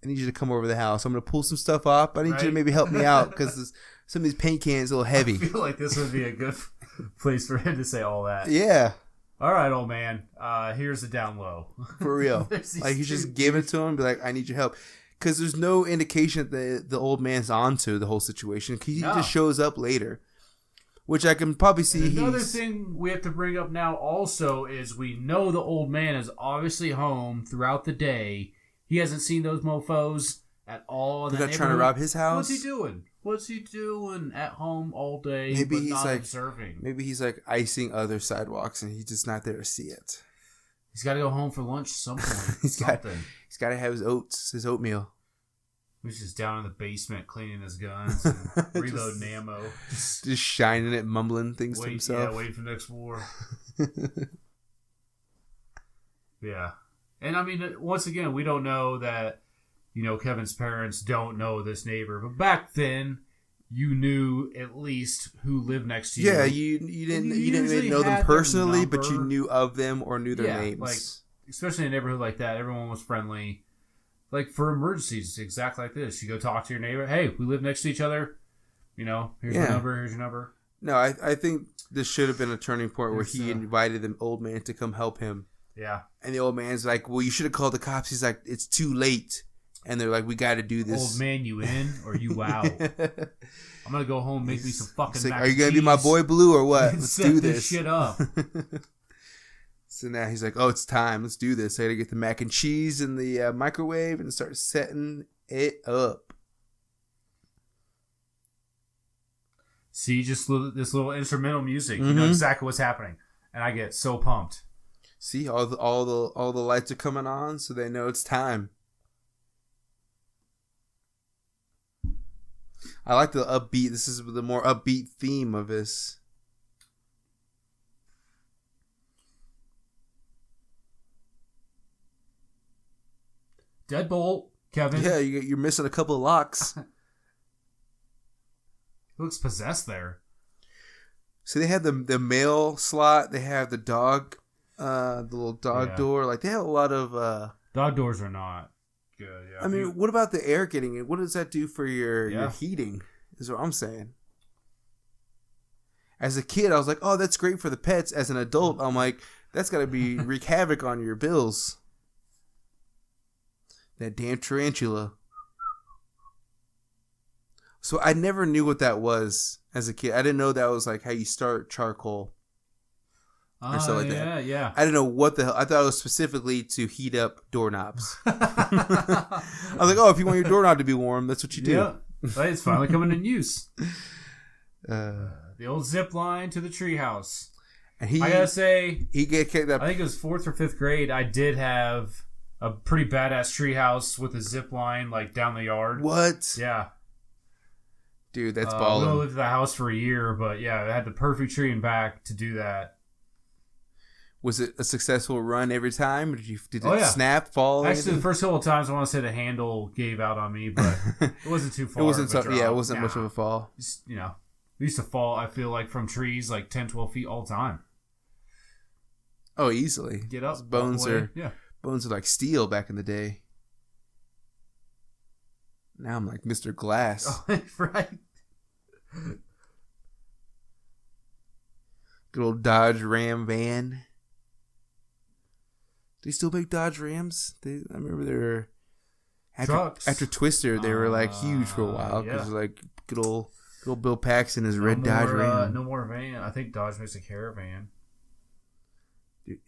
I need you to come over the house. I'm gonna pull some stuff up. I need you to maybe help me out because some of these paint cans are a little heavy. I feel like this would be a good place for him to say all that. Yeah. All right, old man. Here's the down low. For real. Like, you just give it to him and be like, I need your help. Because there's no indication that the old man's onto the whole situation. He just shows up later. Which I can probably see. And another thing we have to bring up now also is we know the old man is obviously home throughout the day. He hasn't seen those mofos at all. They're not trying to rob his house? What's he doing? What's he doing at home all day? Maybe he's not like observing. Maybe he's like icing other sidewalks and he's just not there to see it. He's got to go home for lunch at some point. He's got to have his oatmeal. He's just down in the basement cleaning his guns and reloading ammo. Just shining it, mumbling things to himself. Yeah, waiting for the next war. Yeah. And I mean, once again, we don't know that, Kevin's parents don't know this neighbor. But back then, you knew at least who lived next to you. Yeah, you didn't even know them personally, but you knew of them or knew their names. Like, especially in a neighborhood like that, everyone was friendly. Like, for emergencies, exactly like this. You go talk to your neighbor. Hey, we live next to each other. Here's your number. Here's your number. No, I think this should have been a turning point where he invited the old man to come help him. Yeah. And the old man's like, well, you should have called the cops. He's like, it's too late. And they're like, we got to do this. Old man, you in or you out? I'm going to go home and make me some fucking mac and cheese. Are you going to be my boy Blue or what? Let's do this shit up. So now he's like, oh, it's time. Let's do this. I got to get the mac and cheese in the microwave and start setting it up. See, just this little instrumental music. You know exactly what's happening. And I get so pumped. See, all the lights are coming on, so they know it's time. I like the upbeat. This is the more upbeat theme of this. Deadbolt, Kevin. Yeah, you're missing a couple of locks. He looks possessed there. So they have the mail slot. They have the dog, the little dog door. Like, they have a lot of... dog doors are not good. Yeah. I mean, what about the air getting in? What does that do for your heating? Is what I'm saying. As a kid, I was like, oh, that's great for the pets. As an adult, I'm like, that's got to wreak havoc on your bills. That damn tarantula. So I never knew what that was as a kid. I didn't know that was like how you start charcoal or something like that. Yeah. I didn't know what the hell. I thought it was specifically to heat up doorknobs. I was like, oh, if you want your doorknob to be warm, that's what you do. Yeah, it's finally coming in use. The old zip line to the treehouse. And I gotta say, he get kicked up. I think it was 4th or 5th grade. I did have a pretty badass treehouse with a zip line like down the yard. What? Yeah. Dude, that's balling. We only lived at the house for a year, but yeah, it had the perfect tree in back to do that. Was it a successful run every time? Did it snap, fall? Actually, the first couple of times I want to say the handle gave out on me, but it wasn't too far. It wasn't much of a fall. Just, we used to fall, I feel like, from trees like 10, 12 feet all the time. Oh, easily. Get up. His bones are like steel back in the day. Now I'm like Mr. Glass. Oh, right. Good old Dodge Ram van. Do they still make Dodge Rams? I remember they were after Twister. They were like huge for a while because like good old Bill Paxton is red Dodge Ram. No more van. I think Dodge makes a Caravan. Dude,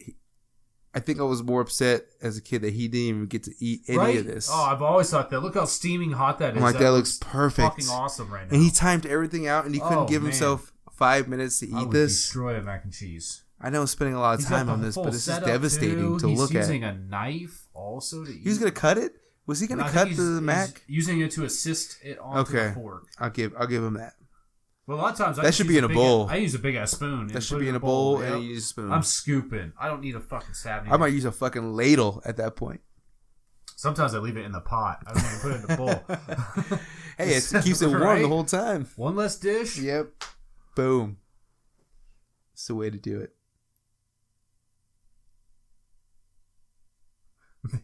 I think I was more upset as a kid that he didn't even get to eat any of this. Oh, I've always thought that. Look how steaming hot that is. I'm like, that looks perfect. Fucking awesome right now. And he timed everything out, and he couldn't give himself 5 minutes to eat this. Destroy a mac and cheese. I know I'm spending a lot of time on this, but this is devastating to look at. He's using a knife also to eat. He was going to cut it? Was he going to cut the mac? Using it to assist it onto the fork. I'll give him that. Well, a lot of times that should be in a bowl. I use a big ass spoon. That should be in a bowl, and you use a spoon. I'm scooping. I don't need a fucking stabbing. I might use a fucking ladle at that point. Sometimes I leave it in the pot. I don't even put it in the bowl. Hey, it keeps it warm the whole time. One less dish. Yep. Boom. It's the way to do it.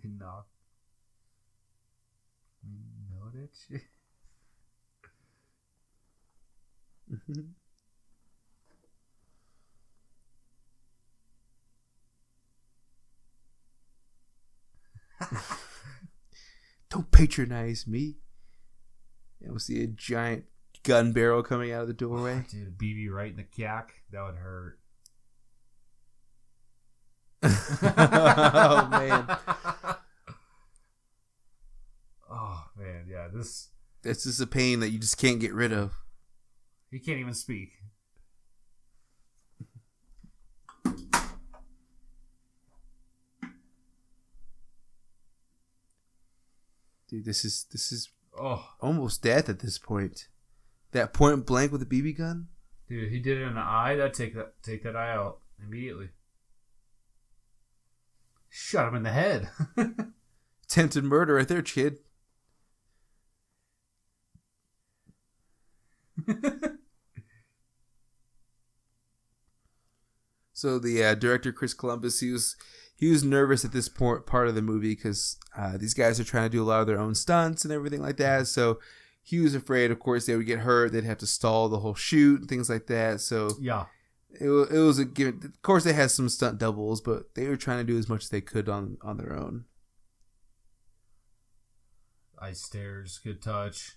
No. Know that shit. Don't patronize me. And we'll see a giant gun barrel coming out of the doorway. Dude, a BB right in the cack. That would hurt. Oh, man. Oh, man. Yeah, this... This is a pain that you just can't get rid of. He can't even speak. Dude, this is Oh, almost death at this point. That point blank with a BB gun? dude, he did it in the eye. That'd take that eye out immediately. Shot him in the head. Attempted murder right there, kid. So the director Chris Columbus, he was nervous at this part of the movie because these guys are trying to do a lot of their own stunts and everything like that. So he was afraid, of course, they would get hurt. They'd have to stall the whole shoot and things like that. So Yeah. it was a given. Of course, they had some stunt doubles, but they were trying to do as much as they could on their own. Ice stairs, good touch.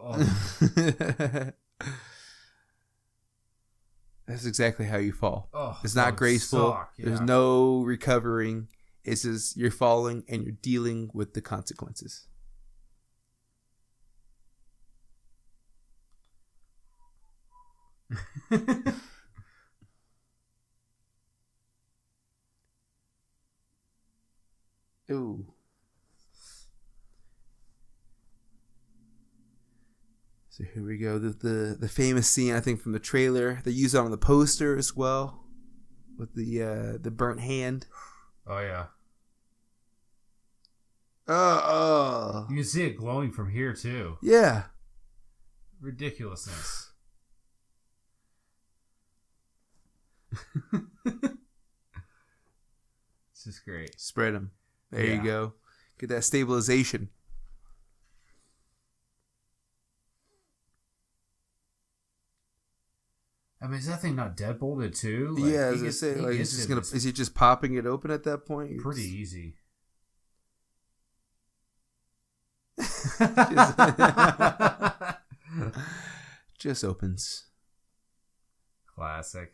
Oh, That's exactly how you fall. oh, It's that not would graceful. suck, yeah. There's no recovering. It's just you're falling and you're dealing with the consequences. Ooh. So here we go. The famous scene, I think, from the trailer. They use it on the poster as well, with the burnt hand. Oh, yeah. Oh. You can see it glowing from here, too. Yeah. Ridiculousness. This is great. Spread them. There Yeah. you go. Get that stabilization. I mean, is that thing not deadbolted too? Yeah, he as I gets- say, he like, gets it is he just popping it open at that point? pretty easy. Just opens. Classic.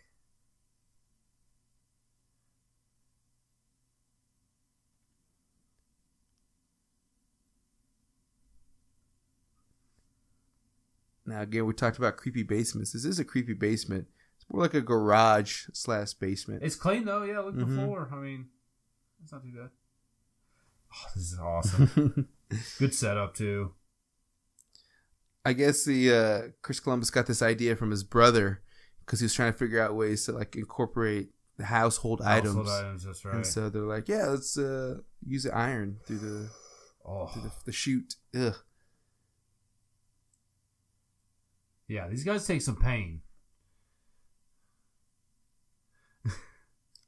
Now again, we talked about creepy basements. This is a creepy basement. It's more like a garage / basement. It's clean though. Yeah, look at Mhm. the floor. I mean, it's not too bad. Oh, this is awesome. Good setup too. I guess the Chris Columbus got this idea from his brother because he was trying to figure out ways to like incorporate the household items. Household items, that's right. And so they're like, yeah, let's use the iron through the chute. Ugh. Yeah, these guys take some pain.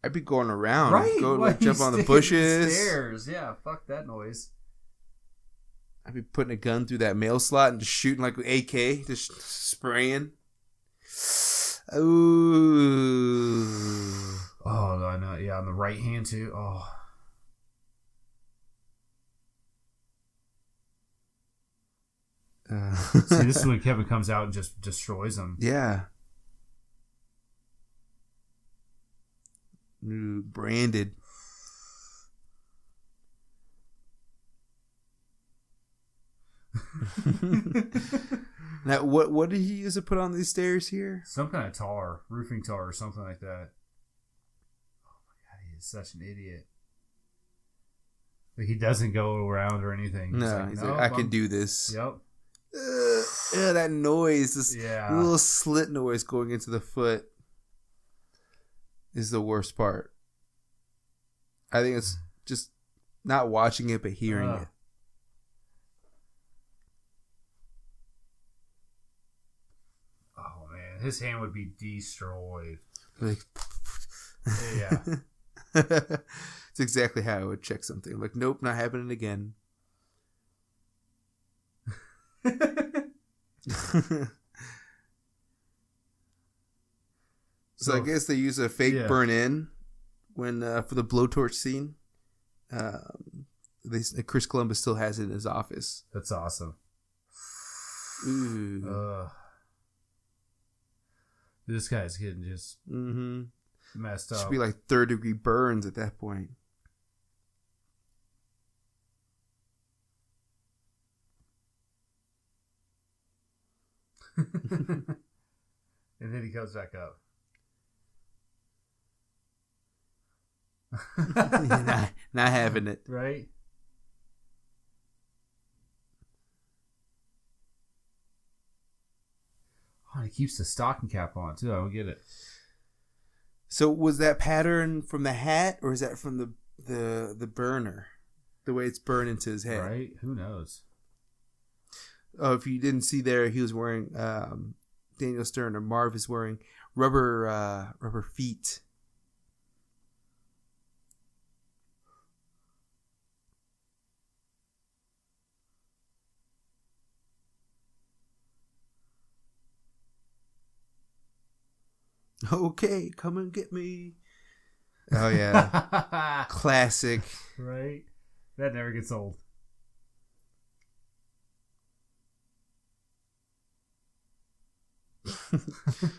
I'd be going around, Right? go Why like, jump you on the stay bushes. Stairs. Yeah, fuck that noise. I'd be putting a gun through that mail slot and just shooting like with AK, just spraying. Ooh. Oh, I know. Yeah, on the right hand too. Oh. See, this is when Kevin comes out and just destroys them. Yeah. Ooh, branded. Now, what did he use to put on these stairs here? Some kind of tar, roofing tar or something like that. Oh my god, he is such an idiot. Like he doesn't go around or anything. He's like, I can do this. Yep. That noise, this Yeah. little slit noise going into the foot is the worst part. I think it's just not watching it, but hearing it. Oh man, his hand would be destroyed. Like, Yeah. it's exactly how I would check something. I'm like, nope, not happening again. So I guess they use a fake burn in when for the blowtorch scene. Chris Columbus still has it in his office. That's awesome. Ooh. This guy's getting just messed up. Should be like 3rd-degree burns at that point. And then he comes back up. not having it. Right? Oh, he keeps the stocking cap on too. I don't get it. So was that pattern from the hat, or is that from the burner? The way it's burned into his head, Right? Who knows? Oh, if you didn't see there, he was wearing Daniel Stern, or Marv is wearing rubber feet. Okay, come and get me. Oh yeah, classic. Right? That never gets old.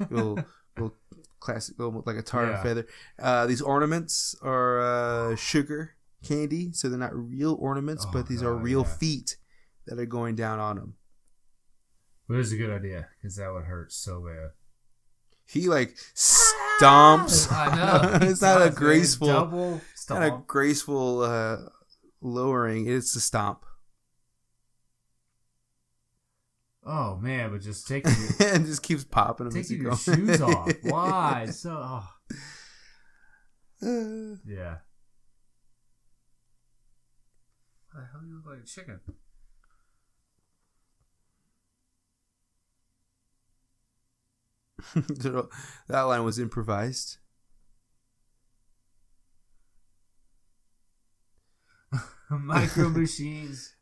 little classic, little, like a tar and feather. These ornaments are sugar candy, so they're not real ornaments, but these are real feet that are going down on them. But it's a good idea, because that would hurt so bad. He like stomps. I know. It's not a graceful, double stomp. not a graceful lowering. It's a stomp. Oh man, but just taking and just keeps popping them. taking your shoes off. Why? So yeah. Why the hell do you look like a chicken? That line was improvised. Micro machines.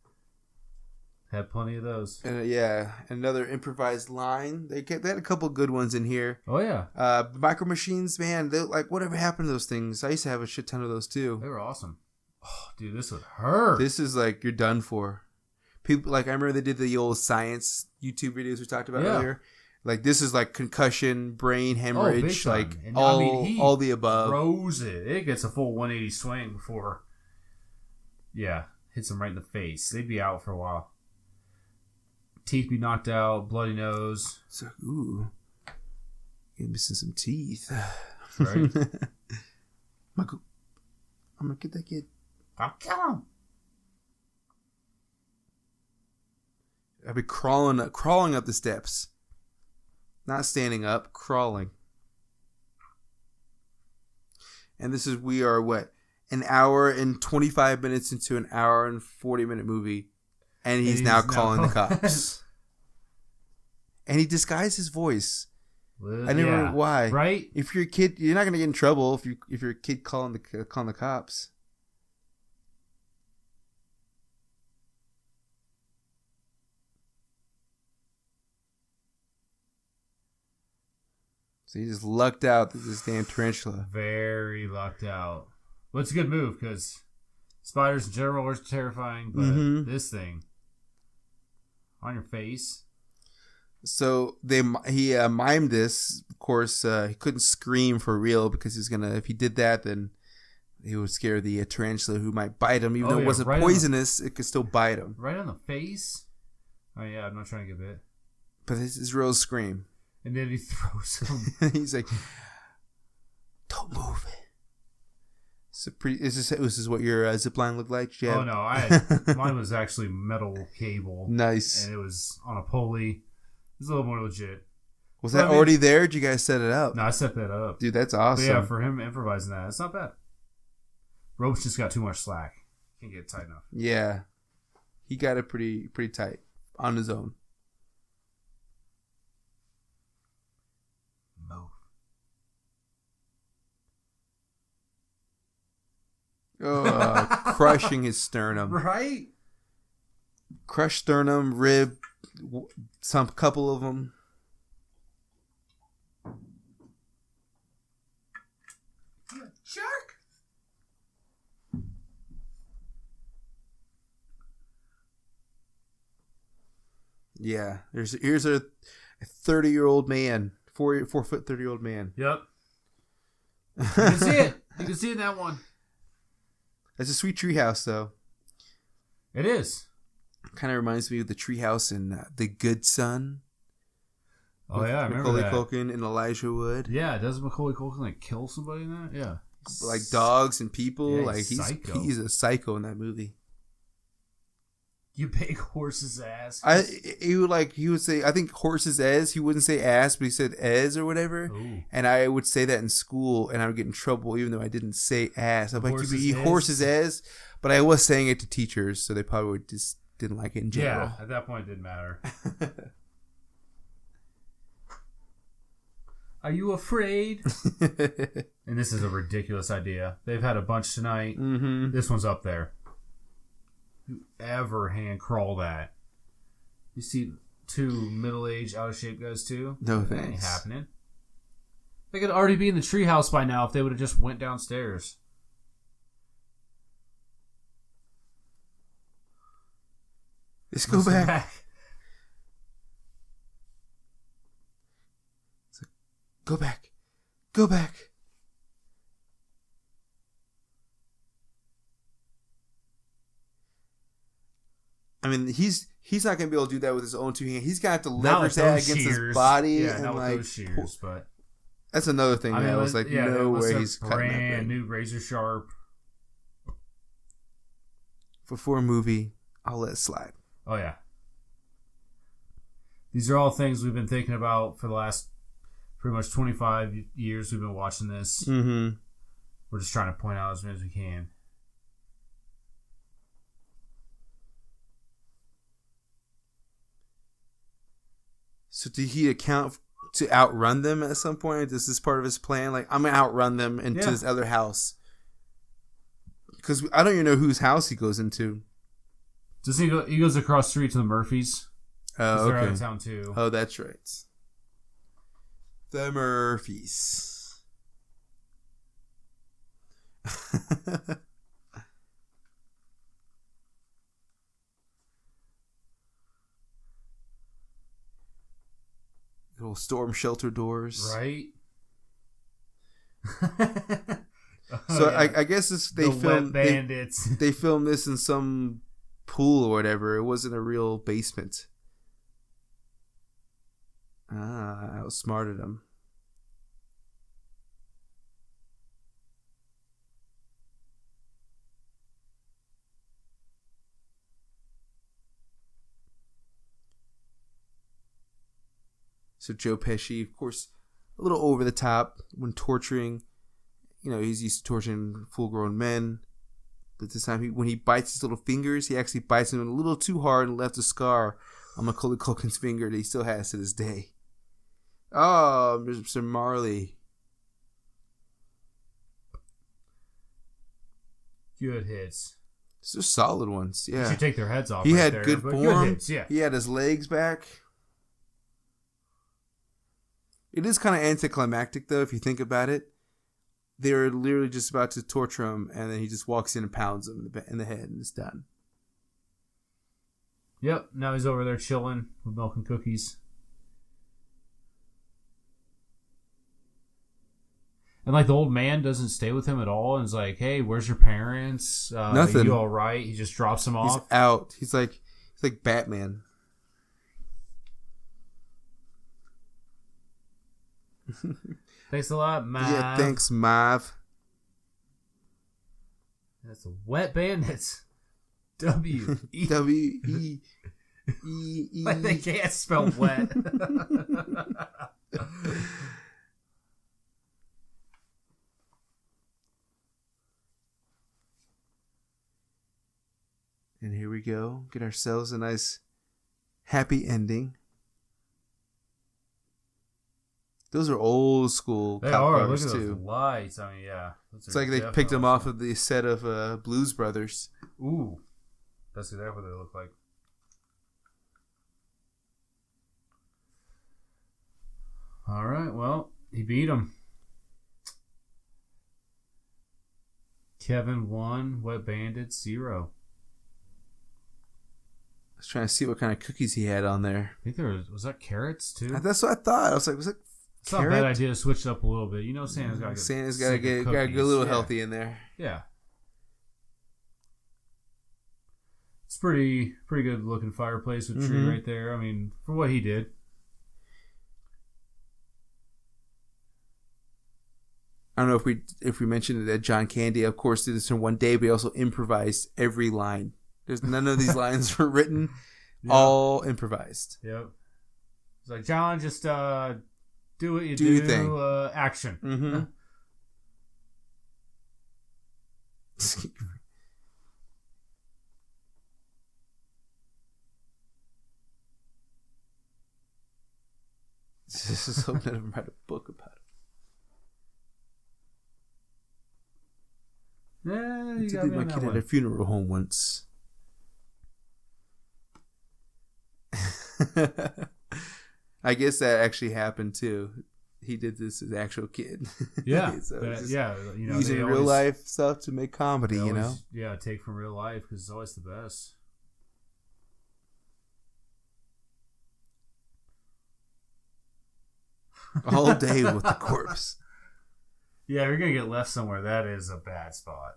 Had plenty of those. Yeah, another improvised line. They had a couple good ones in here. Oh yeah. Micro machines, man. Like, whatever happened to those things? I used to have a shit ton of those too. They were awesome. Oh, dude, this would hurt. This is like, you're done for. People, like, I remember they did the old science YouTube videos we talked about earlier. Like, this is like concussion, brain hemorrhage, like all the above. Throws it. It gets a full 180 swing before. Yeah, hits them right in the face. They'd be out for a while. Teeth be knocked out, bloody nose. It's like, ooh, you're missing some teeth. Right? Michael, I'm gonna get that kid. I'll kill him. I'd be crawling up the steps. Not standing up, crawling. And we are what? An hour and 25 minutes into an hour and 40-minute movie. And he's now calling the cops. And he disguised his voice. I never know why. Right? If you're a kid, you're not going to get in trouble if you're a kid calling the cops. So he just lucked out that this damn tarantula. Very lucked out. Well, it's a good move because spiders in general are terrifying, but this thing on your face. So he mimed this. Of course, he couldn't scream for real because he's gonna. If he did that, then he would scare the tarantula who might bite him. Even though it wasn't poisonous, it could still bite him. Right on the face. Oh yeah, I'm not trying to get bit. But this is real scream. And then he throws him. He's like, "Don't move it." So this is what your zip line looked like? Oh no, mine was actually metal cable. Nice. And it was on a pulley. It was a little more legit. Was that already there? Did you guys set it up? No, I set that up. Dude, that's awesome. But yeah, for him improvising that, it's not bad. Ropes just got too much slack. Can't get it tight enough. Yeah. He got it pretty tight on his own. Move. Crushing his sternum. Right? Crushed sternum, rib, some couple of them. Jerk! Yeah, here's a 30-year-old man, 4-foot 30-year-old man. Yep. You can see it. You can see it in that one. That's a sweet treehouse, though. It is. Kind of reminds me of the treehouse in The Good Son. Oh yeah, I remember Macaulay that. Culkin and Elijah Wood. Yeah, doesn't Macaulay Culkin like kill somebody in that? Yeah. Like dogs and people. Yeah, like he's a psycho in that movie. You big horse's ass. He would say, I think horse's ass. He wouldn't say ass, but he said ez or whatever. Ooh. And I would say that in school, and I would get in trouble even though I didn't say ass. I'm like, horse's ass, but I was saying it to teachers, so they probably just didn't like it in general. Yeah, at that point it didn't matter. Are you afraid? And this is a ridiculous idea. They've had a bunch tonight. Mm-hmm. This one's up there. Whoever hand crawl that? You see two middle-aged, out-of-shape guys too? No That ain't thanks. happening. They could already be in the treehouse by now if they would have just went downstairs. Let's go back. Go back. Go back. I mean, he's not gonna be able to do that with his own two hands. He's gonna have to leverage that against his body. Yeah, and not with like, those shears, but that's another thing. I was like, no way he's cutting that brand thing. new razor sharp. For a movie, I'll let it slide. Oh yeah. These are all things we've been thinking about for the last pretty much 25 years we've been watching this. Mm-hmm. We're just trying to point out as many as we can. So did he account to outrun them at some point? Is this part of his plan? Like, I'm going to outrun them into this other house. Because I don't even know whose house he goes into. Does he go? He goes across the street to the Murphys. Oh, They're out okay. of town too. Oh, that's right. The Murphys. Little storm shelter doors. Right? So I guess they filmed wet bandits. They filmed this in some pool or whatever. It wasn't a real basement. I outsmarted him. So Joe Pesci, of course, a little over the top when torturing. You know, he's used to torturing full-grown men. But this time, when he bites his little fingers, he actually bites them a little too hard and left a scar on Macaulay Culkin's finger that he still has to this day. Oh, Mr. Marley. Good hits. These are solid ones, yeah. You should take their heads off. He right had there, good but form. Good hits, yeah. He had his legs back. It is kind of anticlimactic, though, if you think about it. They're literally just about to torture him, and then he just walks in and pounds him in the head, and it's done. Yep. Now he's over there chilling with milk and cookies. And like the old man doesn't stay with him at all, and is like, "Hey, where's your parents? Nothing. You all right?" He just drops him He's off. out. He's like Batman. Thanks a lot, Mav. Yeah, thanks, Mav. That's the Wet Bandits. W-E. W-E-E-E. Like they can't spell wet. And here we go. Get ourselves a nice happy ending. Those are old school They cop are. cars Look at too. those lights. I mean, yeah. It's like they picked them off of the set of Blues Brothers. Ooh. That's exactly what they look like. All right. Well, he beat him. Kevin 1, Wet Bandit 0. I was trying to see what kind of cookies he had on there. I think there was that carrots too? That's what I thought. I was like, was it It's not a bad idea to switch it up a little bit. You know, Santa's got to get a little healthy in there. Yeah. It's pretty good looking fireplace with tree right there. I mean, for what he did. I don't know if we mentioned it that John Candy, of course, did this in one day, but he also improvised every line. There's none of these lines were written, all improvised. Yep. It's like, John, just do what you do. Your thing. Action. Mm-hmm. This is hoping that I write a book about it. Yeah, I did my kid at a funeral home once. I guess that actually happened too. He did this as an actual kid. Yeah, So you know, using real life stuff to make comedy. You know, yeah, take from real life because it's always the best. all day with the corpse. Yeah, you're gonna get left somewhere. That is a bad spot.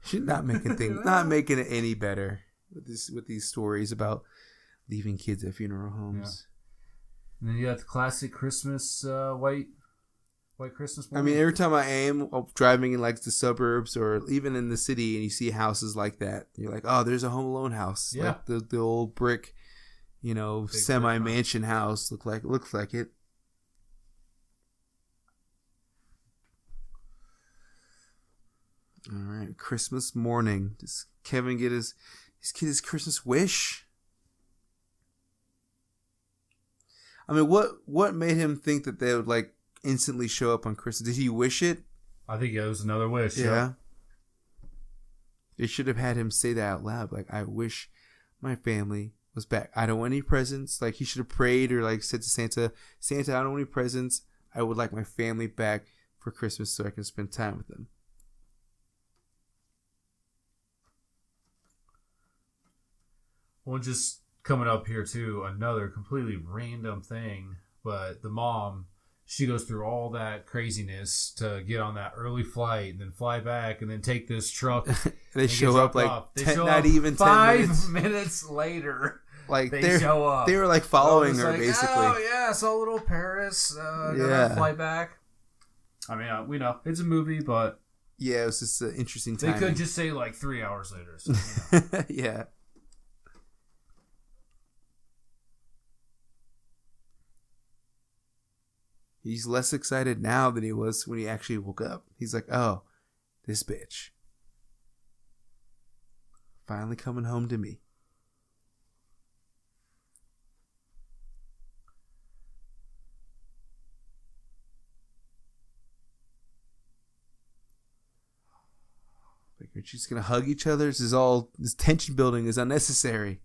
She's not making it any better with these stories about leaving kids at funeral homes. Yeah. And then you got the classic Christmas white Christmas morning. I mean, every time I am driving in like the suburbs or even in the city and you see houses like that, you're like, oh, there's a Home Alone house. Yeah. Like the old brick, semi-mansion house looks like it. All right, Christmas morning. Does Kevin get his kid his Christmas wish? I mean, what made him think that they would like instantly show up on Christmas? Did he wish it? I think it was another wish. Yeah. They should have had him say that out loud. Like, I wish my family was back. I don't want any presents. Like, he should have prayed or like said to Santa, I don't want any presents. I would like my family back for Christmas so I can spend time with them. Well, just coming up here too, another completely random thing, but the mom, she goes through all that craziness to get on that early flight and then fly back and then take this truck. They show up like not even 5 10 minutes. minutes later. Like they show up. They were like following her basically. Oh yeah, I saw little Paris. Gotta fly back. I mean, we know it's a movie, but yeah, it was just an interesting time. They could just say like 3 hours later. So, yeah. He's less excited now than he was when he actually woke up. He's like, oh, this bitch. Finally coming home to me. Like, are you just going to hug each other? This tension building is unnecessary.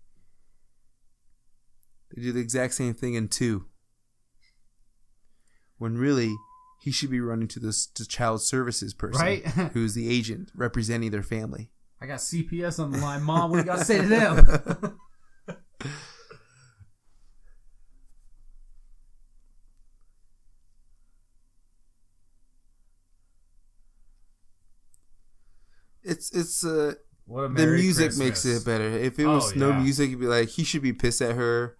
They do the exact same thing in 2. When really, he should be running to the child services person, right? Who's the agent representing their family. I got CPS on the line, Mom. What do you got to say to them? It's what a the Merry music Christmas. makes it better. If it was no music, it'd be like he should be pissed at her.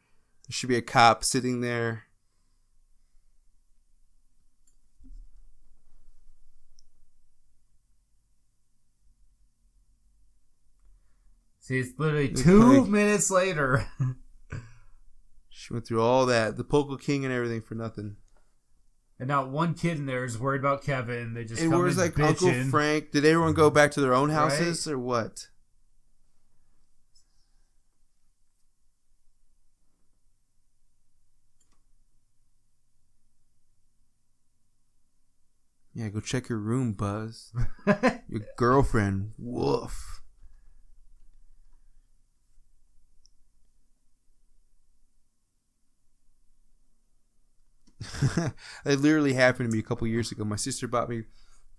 There should be a cop sitting there. See, it's literally 2 minutes later. She went through all that, the Polka King and everything for nothing. And not one kid in there is worried about Kevin. They just and come where's in like bitching. Uncle Frank? Did everyone go back to their own houses or what? Yeah, go check your room, Buzz. Your girlfriend. Woof. It literally happened to me a couple years ago. My sister bought me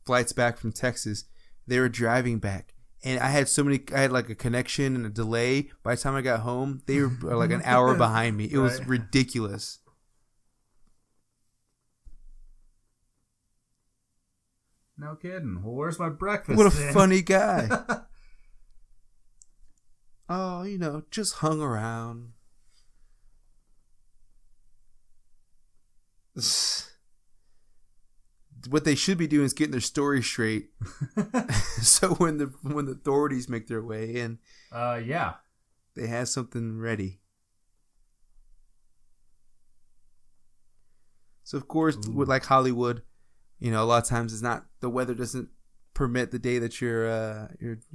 flights back from Texas. They were driving back, and I had like a connection and a delay. By the time I got home, they were like an hour behind me. It was ridiculous. No kidding. Well, where's my breakfast? What a funny guy. Oh, just hung around. What they should be doing is getting their story straight. So when the authorities make their way in, yeah, they have something ready. So of course, with like Hollywood, a lot of times the weather doesn't permit the day that you're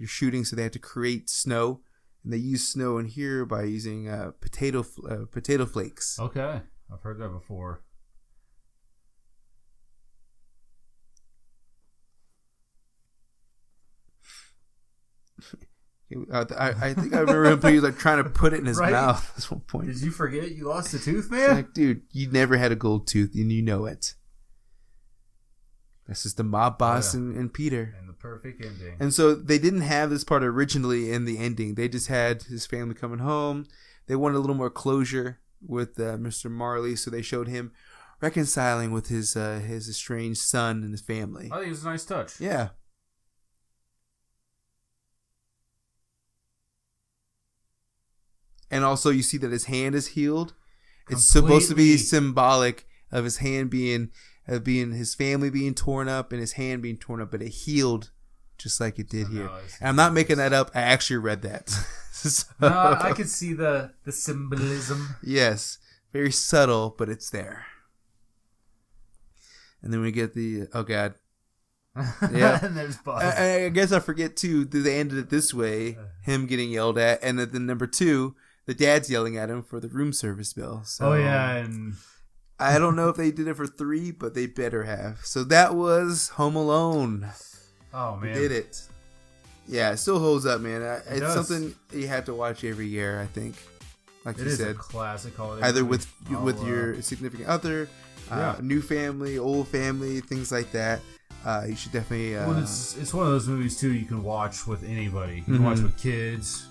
shooting, so they have to create snow, and they use snow in here by using potato flakes. Okay, I've heard that before. I think I remember him he was like trying to put it in his mouth at one point. Did you forget you lost a tooth, man? Like, dude, you never had a gold tooth, and you know it. This is the mob boss and Peter. And the perfect ending. And so they didn't have this part originally in the ending. They just had his family coming home. They wanted a little more closure with Mr. Marley, so they showed him reconciling with his estranged son and his family. I think it was a nice touch. Yeah. And also you see that his hand is healed. It's supposed to be symbolic of his hand being his family being torn up and his hand being torn up, but it healed just like it did here. And I'm not making that up. I actually read that. So, no, I could see the symbolism. Yes. Very subtle, but it's there. And then we get oh God. Yeah. And there's Buzz. I guess I forget too, they ended it this way, him getting yelled at, and then number 2, the dad's yelling at him for the room service bill. So, and I don't know if they did it for 3, but they better have. So that was Home Alone. Oh man, we did it. Yeah, it still holds up, man. It's does. Something you have to watch every year, I think. Like it you is said, a classic holiday either movie. with your significant other, new family, old family, things like that. You should definitely. Well, it's one of those movies too. You can watch with anybody. You can watch with kids.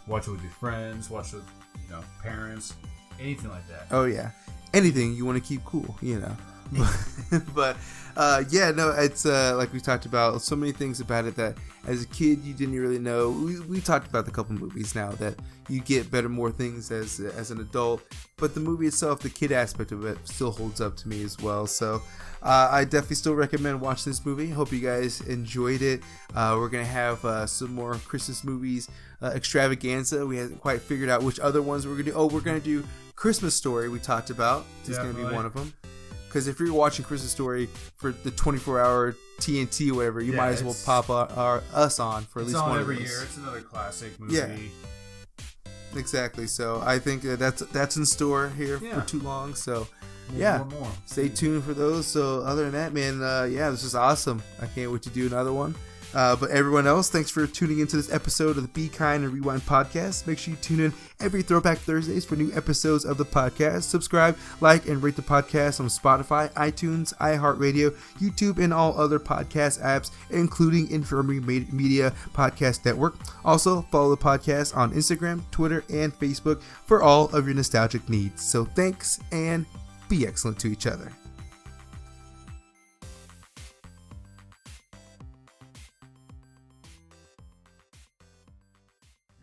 Watch it with your friends. Watch it with parents. Anything like that. Oh yeah, anything you want to keep cool. But it's like we talked about, so many things about it that as a kid you didn't really know. We talked about the couple movies now that you get more things as an adult, but the movie itself, the kid aspect of it, still holds up to me as well. So I definitely still recommend watching this movie. Hope you guys enjoyed it. We're gonna have some more Christmas movies extravaganza. We haven't quite figured out which other ones we're gonna do. We're gonna do Christmas Story. We talked about. It's gonna be one of them. Because if you're watching Christmas Story for the 24-hour TNT or whatever, you might as well pop us on for at least one every of those. year. It's another classic movie. Yeah. Exactly. So I think that's in store here for too long. So More. Stay tuned for those. So other than that, man, this is awesome. I can't wait to do another one. But everyone else, thanks for tuning into this episode of the Be Kind and Rewind podcast. Make sure you tune in every Throwback Thursdays for new episodes of the podcast. Subscribe, like, and rate the podcast on Spotify, iTunes, iHeartRadio, YouTube, and all other podcast apps, including Infirmary Media Podcast Network. Also, follow the podcast on Instagram, Twitter, and Facebook for all of your nostalgic needs. So thanks, and be excellent to each other.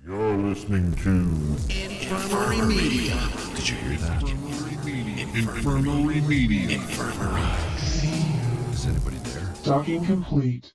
You're listening to Infirmary Media. Did you hear that? Infirmary Media. Infirmary. Is anybody there? Docking complete.